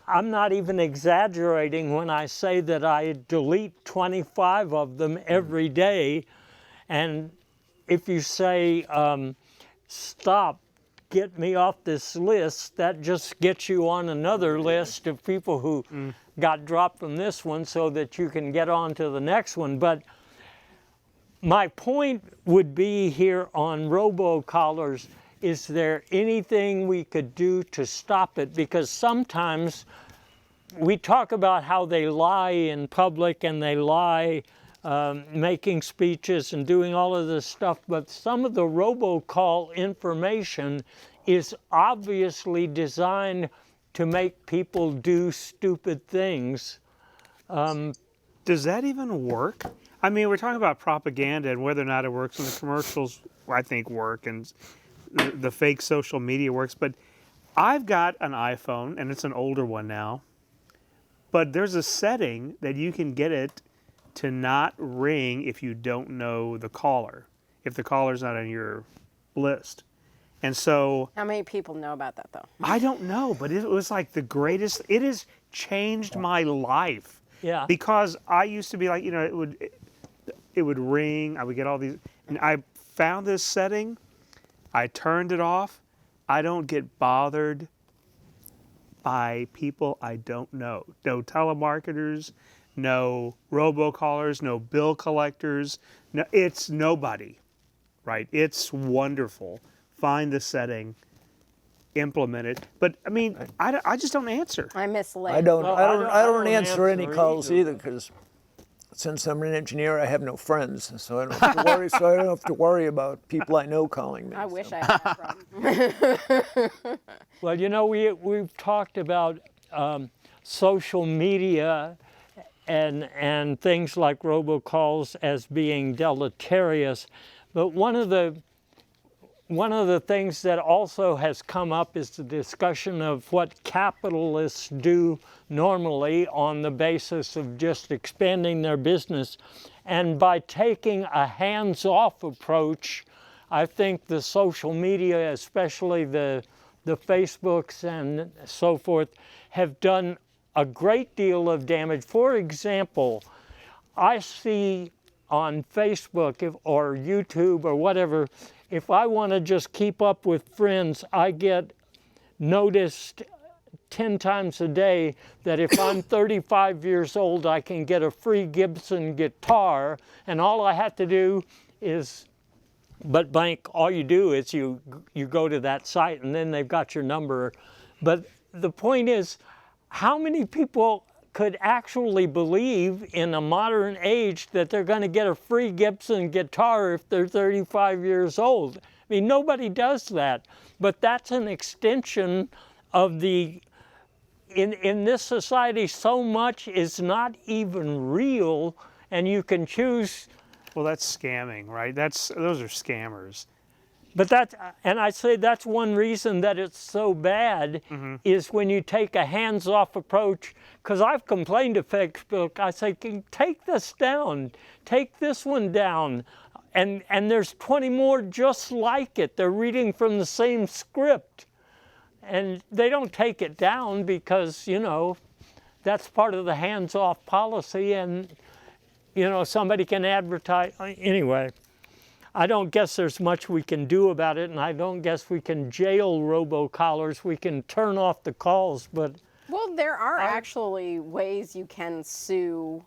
I'm not even exaggerating when I say that I delete 25 of them every day. And if you say, stop, get me off this list, that just gets you on another list of people who got dropped from this one so that you can get on to the next one. But my point would be here on robocallers, is there anything we could do to stop it? Because sometimes we talk about how they lie in public and they lie making speeches and doing all of this stuff, but some of the robocall information is obviously designed to make people do stupid things. Does that even work? I mean, we're talking about propaganda and whether or not it works, and the commercials, I think, work, and the fake social media works. But I've got an iPhone, and it's an older one now, but there's a setting that you can get it to not ring if you don't know the caller, if the caller's not on your list. And so How many people know about that, though? I don't know, but it was like the greatest. It has changed my life. Yeah. Because I used to be like, it would ring. I would get all these, and I found this setting. I turned it off. I don't get bothered by people I don't know. No telemarketers, no robocallers, no bill collectors. No, it's nobody, right? It's wonderful. Find the setting, implement it. But I mean, I just don't answer. I miss Lake. I don't. Well, I don't answer any answer calls either because since I'm an engineer, I have no friends, so I don't have to worry. So I don't have to worry about people I know calling me. I wish so. I had that problem. Well, we've talked about social media and things like robocalls as being deleterious, but one of the things that also has come up is the discussion of what capitalists do normally on the basis of just expanding their business. And by taking a hands-off approach, I think the social media, especially the Facebooks and so forth, have done a great deal of damage. For example, I see on Facebook or YouTube or whatever, if I want to just keep up with friends, I get noticed 10 times a day that if I'm 35 years old, I can get a free Gibson guitar, and all I have to do is, but bank, all you do is you go to that site and then they've got your number. But the point is, how many people could actually believe in a modern age that they're going to get a free Gibson guitar if they're 35 years old? I mean, nobody does that. But that's an extension of in this society, so much is not even real, and you can choose. Well, that's scamming, right? Those are scammers. But and I say that's one reason that it's so bad, is when you take a hands-off approach. Because I've complained to Facebook, I say, take this down, take this one down, and there's 20 more just like it. They're reading from the same script, and they don't take it down because that's part of the hands-off policy, and somebody can advertise anyway. I don't guess there's much we can do about it, and I don't guess we can jail robocallers. We can turn off the calls, but... Well, there are actually ways you can sue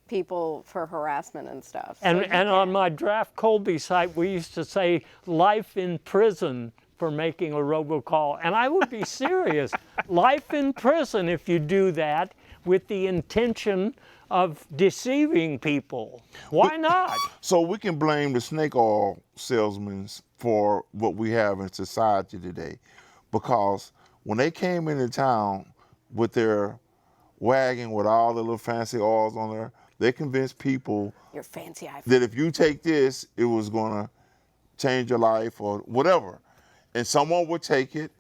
people for harassment and stuff. So and on my Draft Colby site, we used to say life in prison for making a robocall. And I would be serious. Life in prison if you do that with the intention of deceiving people. Why not? So we can blame the snake oil salesmen for what we have in society today, because when they came into town with their wagon with all the little fancy oils on there, they convinced people your fancy iPhone. that if you take this, it was gonna change your life or whatever. And someone would take it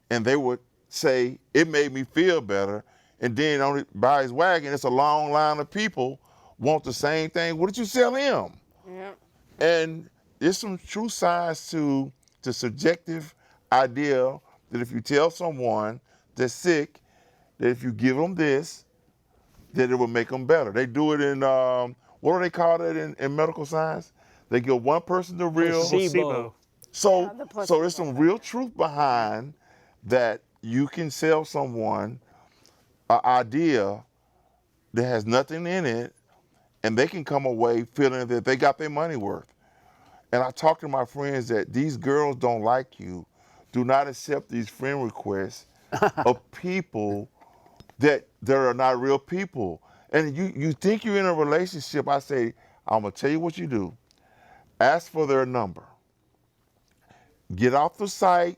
and they would say, it made me feel better. And then on by his wagon, it's a long line of people want the same thing. What did you sell him? Yeah. And there's some true science to the subjective idea that if you tell someone that's sick, that if you give them this, that it will make them better. They do it in, what do they call it in medical science? They give one person the real. Placebo. So placebo there's some real truth behind that. You can sell someone an idea that has nothing in it, and they can come away feeling that they got their money worth. And I talk to my friends that these girls don't like you. Do not accept these friend requests of people that are not real people. And you think you're in a relationship, I say, I'm gonna tell you what you do. Ask for their number. Get off the site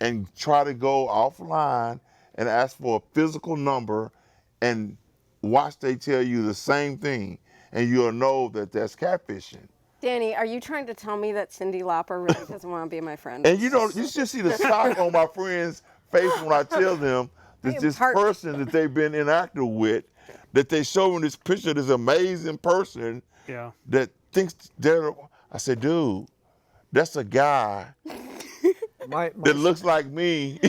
and try to go offline and ask for a physical number and watch they tell you the same thing, and you'll know that that's catfishing. Danny, are you trying to tell me that Cindy Lauper really doesn't want to be my friend? And you should see the shock on my friends' face when I tell them that this person that they've been interacting with, that they show in this picture of this amazing person that thinks they're, I said, dude, that's a guy that looks like me.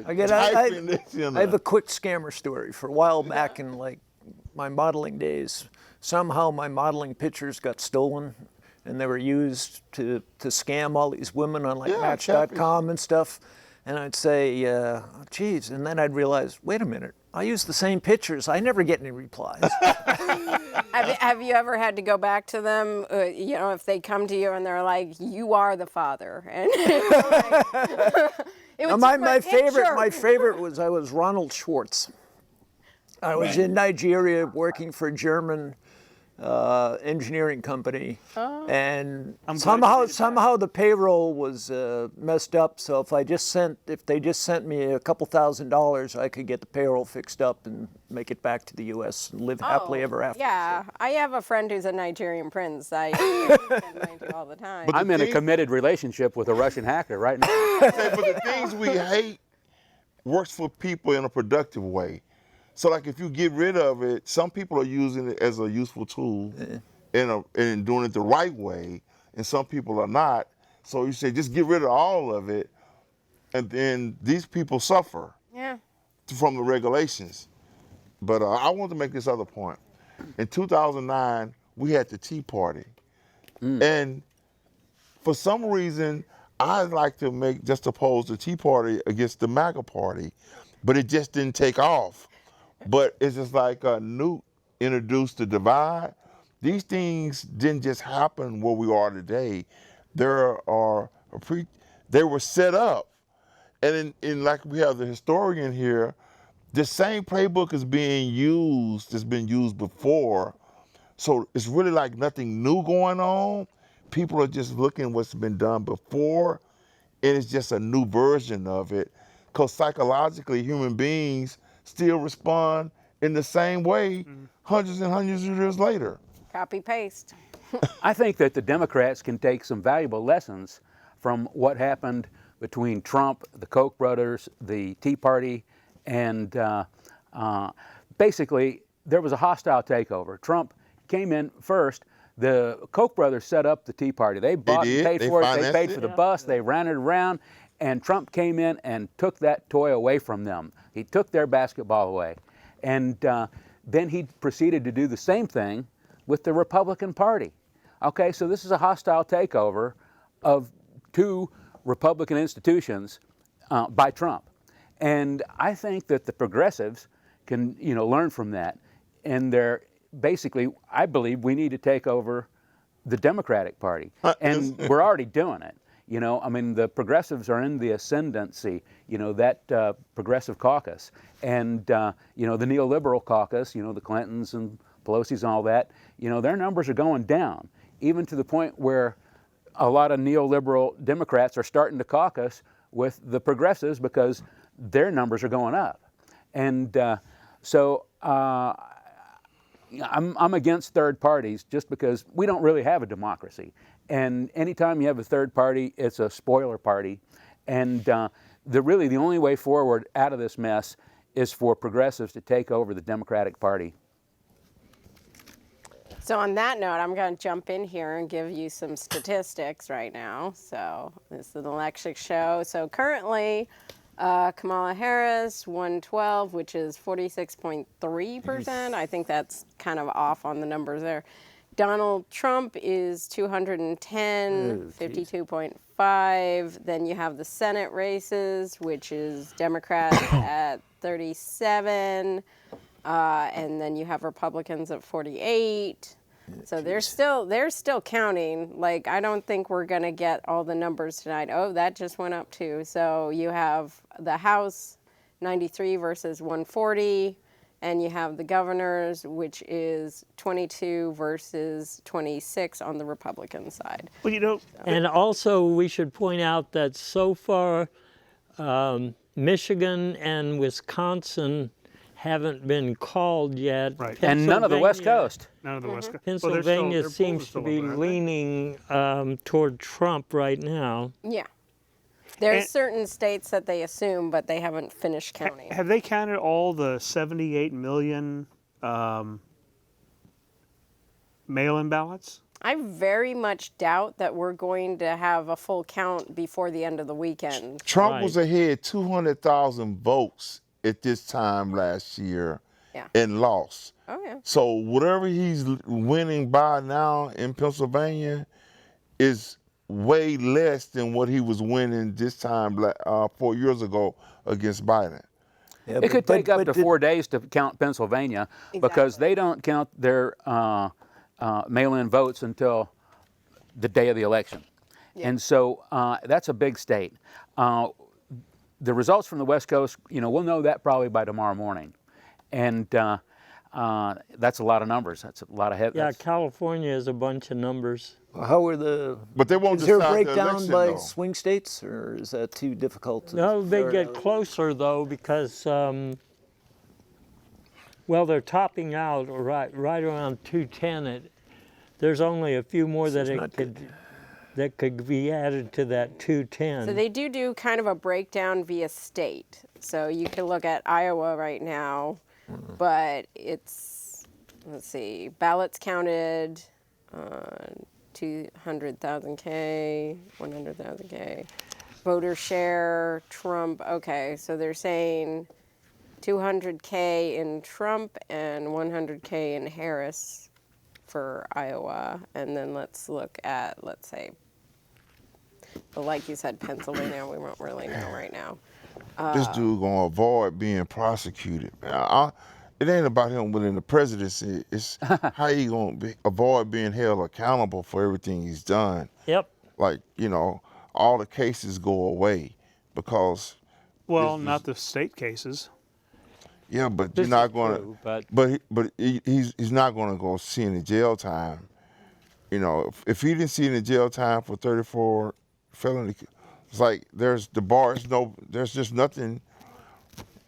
Again, I have a quick scammer story. For a while back in like my modeling days, somehow my modeling pictures got stolen and they were used to scam all these women on like Match.com and stuff. And I'd say, geez, and then I'd realize, wait a minute, I use the same pictures. I never get any replies. Have you ever had to go back to them, you know, if they come to you and they're like, you are the father? And it was my favorite was I was Ronald Schwartz. I was in Nigeria working for a German engineering company, and somehow the payroll was messed up. So if they just sent me a couple $1,000s, I could get the payroll fixed up and make it back to the U.S. and live happily ever after. Yeah, so. I have a friend who's a Nigerian prince. I send mine to all the time. But I'm in a committed relationship with a Russian hacker right now. But the things we hate works for people in a productive way. So like if you get rid of it, some people are using it as a useful tool and doing it the right way, and some people are not. So you say just get rid of all of it, and then these people suffer from the regulations. But I want to make this other point. In 2009, we had the Tea Party. And for some reason, I like to just oppose the Tea Party against the MAGA Party, but it just didn't take off. But it's just like Newt introduced the divide. These things didn't just happen where we are today. They were set up. And in like we have the historian here, the same playbook is being used, that's been used before. So it's really like nothing new going on. People are just looking at what's been done before, and it's just a new version of it. Because psychologically, human beings still respond in the same way hundreds and hundreds of years later. Copy paste. I think that the Democrats can take some valuable lessons from what happened between Trump, the Koch brothers, the Tea Party, and basically there was a hostile takeover. Trump came in first. The Koch brothers set up the Tea Party. They bought and paid for it. They paid for the bus. They ran it around. And Trump came in and took that toy away from them. He took their basketball away. And then he proceeded to do the same thing with the Republican Party. Okay, so this is a hostile takeover of two Republican institutions by Trump. And I think that the progressives can, learn from that. And they're basically, I believe we need to take over the Democratic Party. And we're already doing it. The progressives are in the ascendancy, that progressive caucus. And, the neoliberal caucus, the Clintons and Pelosi's and all that, their numbers are going down, even to the point where a lot of neoliberal Democrats are starting to caucus with the progressives because their numbers are going up. And so I'm against third parties just because we don't really have a democracy. And anytime you have a third party, it's a spoiler party. And the only way forward out of this mess is for progressives to take over the Democratic Party. So on that note, I'm going to jump in here and give you some statistics right now. So this is an election show. So currently, Kamala Harris, 112, which is 46.3%. I think that's kind of off on the numbers there. Donald Trump is 210, 52.5. Then you have the Senate races, which is Democrats at 37. And then you have Republicans at 48. So they're still counting. Like, I don't think we're going to get all the numbers tonight. Oh, that just went up too. So you have the House, 93 versus 140. And you have the governors, which is 22 versus 26 on the Republican side. Well, and also we should point out that so far Michigan and Wisconsin haven't been called yet. Right. And none of the West Pennsylvania- Coast. None of the West Coast. Pennsylvania their polls are seems to still be open, aren't they? leaning toward Trump right now. Yeah. There's And- certain states that they assume, but they haven't finished counting. Have they counted all the 78 million mail-in ballots? I very much doubt that we're going to have a full count before the end of the weekend. Trump was ahead 200,000 votes at this time last year Yeah. and lost. Oh, yeah. So whatever he's winning by now in Pennsylvania is way less than what he was winning this time 4 years ago against Biden. Yeah, It could take up to did- 4 days to count Pennsylvania because they don't count their mail-in votes until the day of the election. And so that's a big state. The results from the West Coast, we'll know that probably by tomorrow morning. And that's a lot of numbers. That's a lot of head. Yeah, California is a bunch of numbers. How are the? But they won't Is there a decide the breakdown election, by though. swing states, or is that too difficult to? No, they ferret get out? closer though because, well, they're topping out right around 210. There's only a few more that not that could be added to that 210. So they do kind of a breakdown via state. So you can look at Iowa right now, but it's, let's see, ballots counted, 200,000 K, 100,000 K. Voter share, Trump, okay, so they're saying 200K in Trump and 100K in Harris for Iowa. And then let's look at, let's say, but like you said, Pennsylvania, we won't really know right now. This dude gonna avoid being prosecuted. Man. It ain't about him winning the presidency. It's how he gonna avoid being held accountable for everything he's done. Yep. Like, all the cases go away because. Well, This- not the state cases. Yeah, but This you're not is gonna. true, but- But he's not gonna go see any jail time. If he didn't see any jail time for 34 felony, it's like there's just nothing.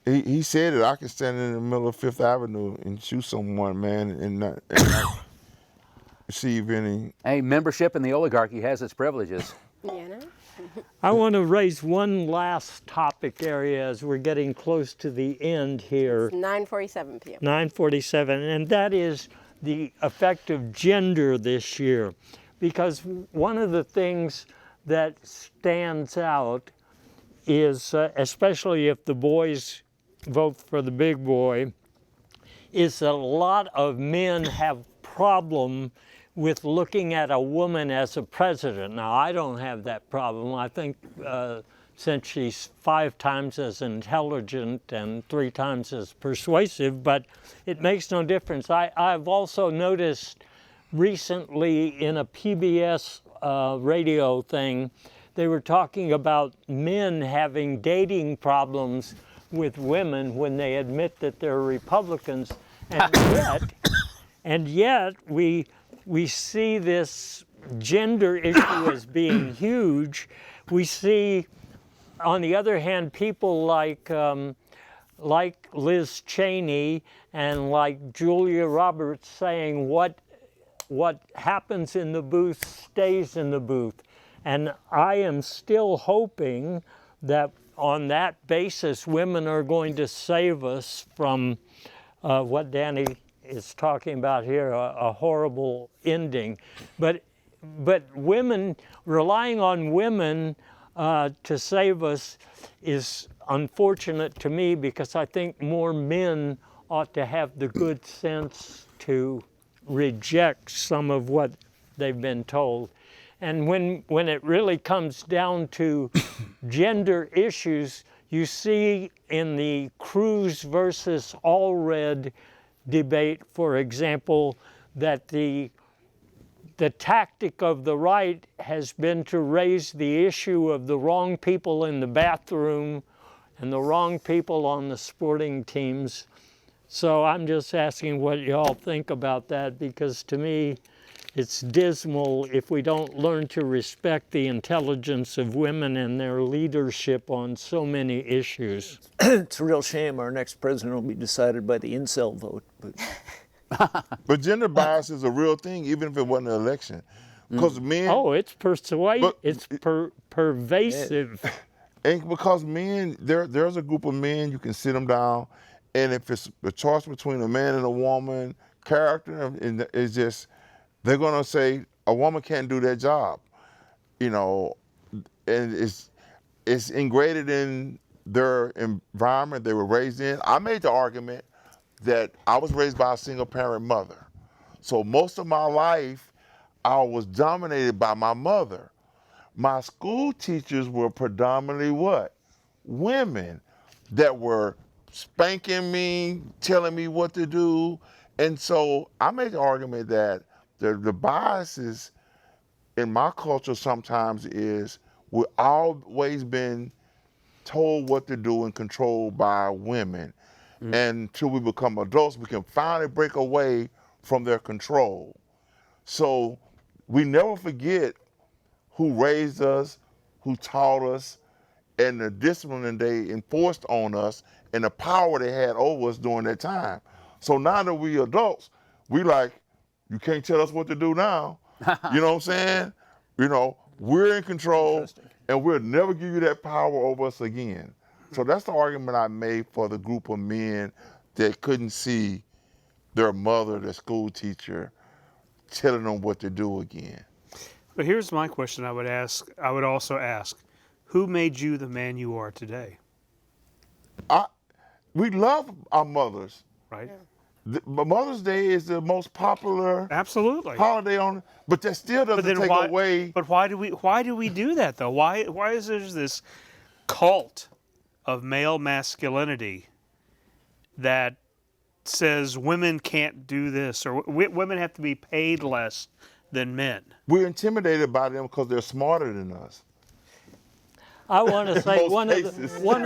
He said that I can stand in the middle of Fifth Avenue and shoot someone, man, and not receive any. Hey, membership in the oligarchy has its privileges. I want to raise one last topic area as we're getting close to the end here. 9:47 p.m. 9:47, and that is the effect of gender this year. Because one of the things that stands out is, especially if the boys vote for the big boy, is that a lot of men have problem with looking at a woman as a president. Now, I don't have that problem. I think since she's 5 times as intelligent and 3 times as persuasive, but it makes no difference. I've also noticed recently in a PBS radio thing, they were talking about men having dating problems with women when they admit that they're Republicans, and yet we see this gender issue as being huge. We see, on the other hand, people like Liz Cheney and like Julia Roberts saying what happens in the booth stays in the booth. And I am still hoping that on that basis, women are going to save us from what Danny is talking about here, a horrible ending. But women, relying on women to save us is unfortunate to me, because I think more men ought to have the good sense to reject some of what they've been told. And when it really comes down to gender issues, you see in the Cruz versus Allred debate, for example, that the tactic of the right has been to raise the issue of the wrong people in the bathroom and the wrong people on the sporting teams. So I'm just asking what y'all think about that, because to me, It's dismal if we don't learn to respect the intelligence of women and their leadership on so many issues. It's a real shame our next president will be decided by the incel vote. But gender bias is a real thing, even if it wasn't an election. Because men, Oh, it's persuasive. But- It's pervasive. and because men, there's a group of men, you can sit them down, and if it's a choice between a man and a woman, character is just, they're gonna say a woman can't do that job, you know, and it's ingrained in their environment they were raised in. I made the argument that I was raised by a single parent mother. So most of my life, I was dominated by my mother. My school teachers were predominantly what? Women that were spanking me, telling me what to do. And so I made the argument that the biases in my culture sometimes is we've always been told what to do and controlled by women. And until we become adults, we can finally break away from their control. So we never forget who raised us, who taught us, and the discipline they enforced on us and the power they had over us during that time. So now that we adults, we like, you can't tell us what to do now. You know what I'm saying? You know, we're in control and we'll never give you that power over us again. So that's the argument I made for the group of men that couldn't see their mother, their school teacher, telling them what to do again. But here's my question I would also ask, who made you the man you are today? We love our mothers. Right? But Mother's Day is the most popular Absolutely. holiday on, but that still doesn't take away. But why do we do that though? Why is there this cult of male masculinity that says women can't do this or women have to be paid less than men? We're intimidated by them because they're smarter than us. I want to say Most one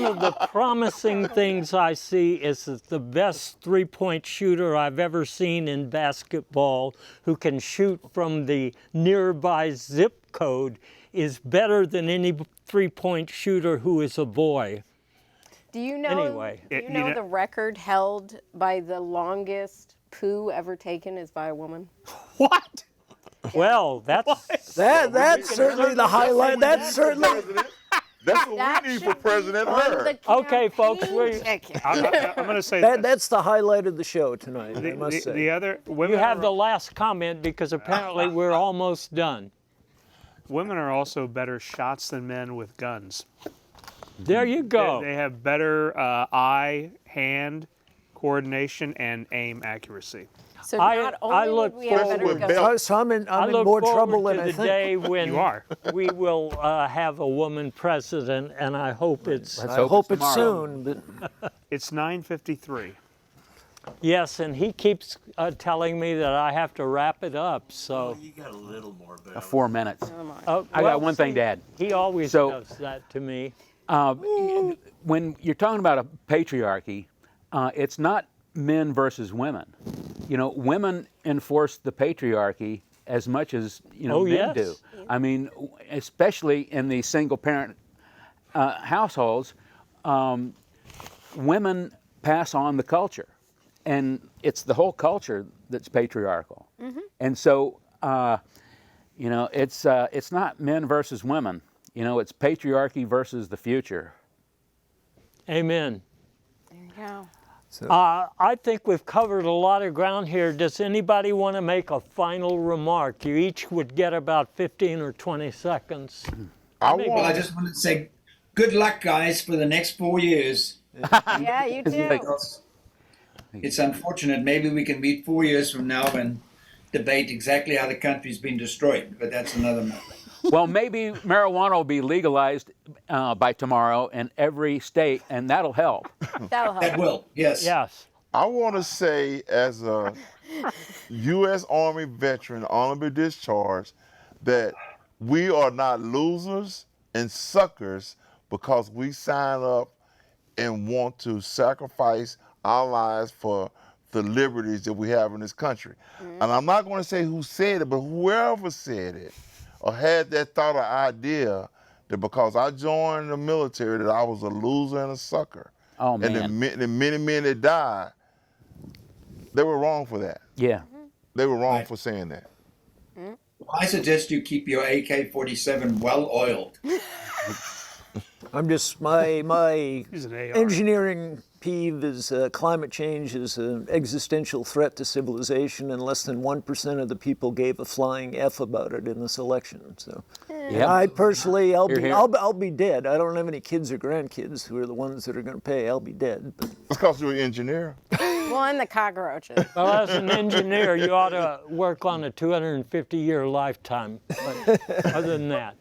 of the promising things I see is that the best three-point shooter I've ever seen in basketball, who can shoot from the nearby zip code, is better than any three-point shooter who is a boy. Do you know, Anyway. do you know the record held by the longest poo ever taken is by a woman? What? Well, that's That's certainly the highlight. That's certainly. That's what we need for President Hurd. Okay, folks, I'm going to say this. That's the highlight of the show tonight, I must say. The other women you have are, the last comment because apparently we're almost done. women are also better shots than men with guns. There you go. They have better eye-hand coordination and aim accuracy. So I not only look would we have forward better with guns, Bell. So I'm in I look more forward trouble to than I the think. day when You are. we will have a woman president, and I hope it's I hope it's tomorrow. soon. But It's 9:53. yes. And he keeps telling me that I have to wrap it up. So You got a little more, but 4 minutes. oh, I well, got one thing to add. He always So- does that to me. When you're talking about a patriarchy, it's not men versus women. You know, women enforce the patriarchy as much as Oh, men yes. do. I mean, especially in the single-parent households, women pass on the culture, and it's the whole culture that's patriarchal. And so, you know, it's not men versus women. You know, it's patriarchy versus the future. Amen. there you go. I think we've covered a lot of ground here. Does anybody want to make a final remark? You each would get about 15 or 20 seconds. Well, I just wanted to say good luck, guys, for the next 4 years. Yeah, you do. Because it's unfortunate. Maybe we can meet 4 years from now and debate exactly how the country's been destroyed, but that's another matter. Well, maybe marijuana will be legalized by tomorrow in every state, and that'll help. That'll help. That will, yes. Yes. I want to say, as a U.S. Army veteran, honorably discharged, that we are not losers and suckers because we sign up and want to sacrifice our lives for the liberties that we have in this country. And I'm not going to say who said it, but whoever said it or had that thought or idea that because I joined the military that I was a loser and a sucker. Oh, man. And the many men that died, they were wrong for that. Yeah. They were wrong Right. for saying that. I suggest you keep your AK-47 well oiled. I'm just my He's an AR. engineering peeve is climate change is an existential threat to civilization, and less than 1% of the people gave a flying F about it in this election. So, Yep. I personally, I'll Hear, be hear. I'll be dead. I don't have any kids or grandkids who are the ones that are going to pay. I'll be dead. But It's because you're an engineer. Well, and the cockroaches. Well, as an engineer, you ought to work on a 250-year lifetime. But other than that,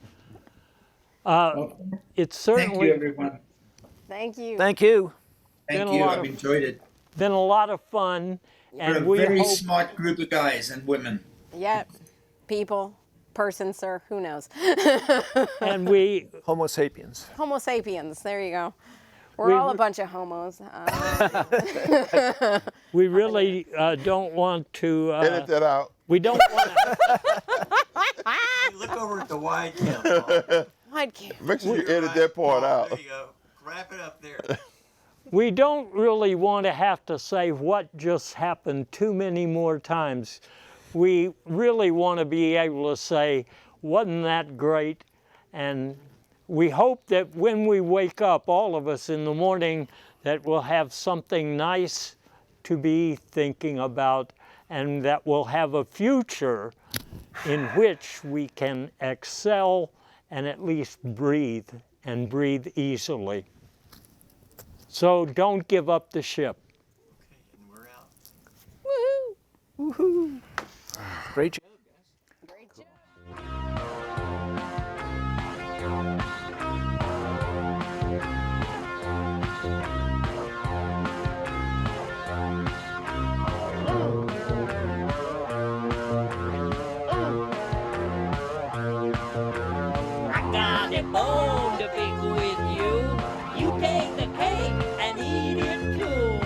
it's Thank certainly you, everyone. Thank you. thank you. Thank Been a you. lot I've of- enjoyed it. been a lot of fun, We're and a we very hope. smart group of guys and women. Yep. People, person, sir, who knows? And we Homo sapiens. Homo sapiens. There you go. We're all a bunch of homos. we really don't want to. Edit that out. We don't want to. Look over at the wide camera. Wide camp. Make sure you edit that part out. There you go. Wrap it up there. We don't really want to have to say what just happened too many more times. We really want to be able to say, wasn't that great? And we hope that when we wake up, all of us in the morning, that we'll have something nice to be thinking about, and that we'll have a future in which we can excel and at least breathe, and breathe easily. So don't give up the ship. And we're out. Woohoo! Great job. Great job. I got a bone to pick with you. You take the cake and eat it too.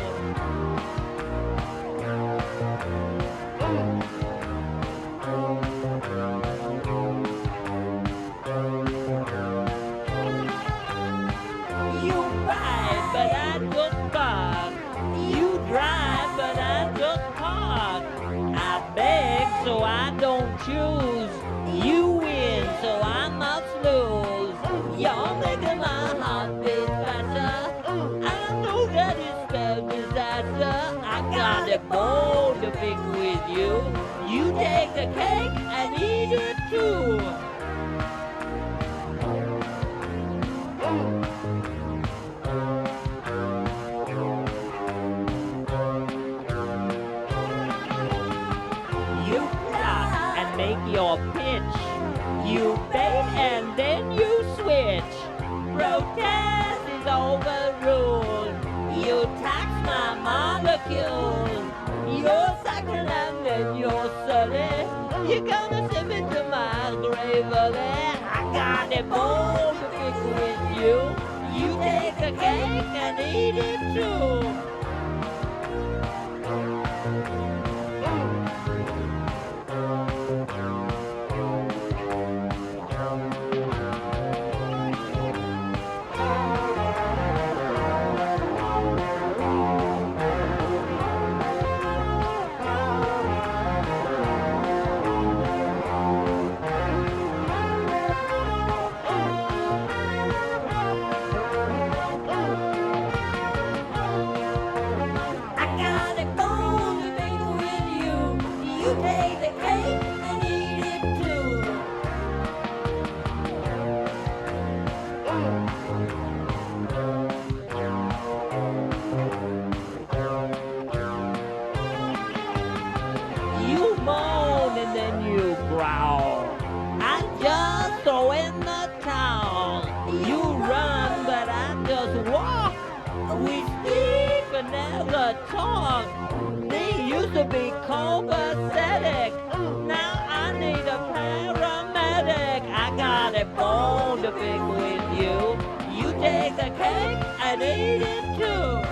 You ride, but I just bark. You drive, but I just park. I beg, so I don't choose. You win, so I must lose. You're making my heart beat faster. I know that it's spelled disaster. I got a bone to pick with you. You take the cake and eat it too. You plot and make your pitch. You bait and then you switch. Protest is overruled. You tax my molecules. You're second and then you're sully. You're gonna send me to my grave early. I got a bone to pick with you. You take the cake and eat it too. I got a bone to pick with you. You take the cake and eat it too. You moan and then you growl. I just throw in the towel. You run, but I just walk. We speak but never talk. They used to be copacetic. Now I need a paramedic. I got a bone to pick with you. You take the cake and eat it too.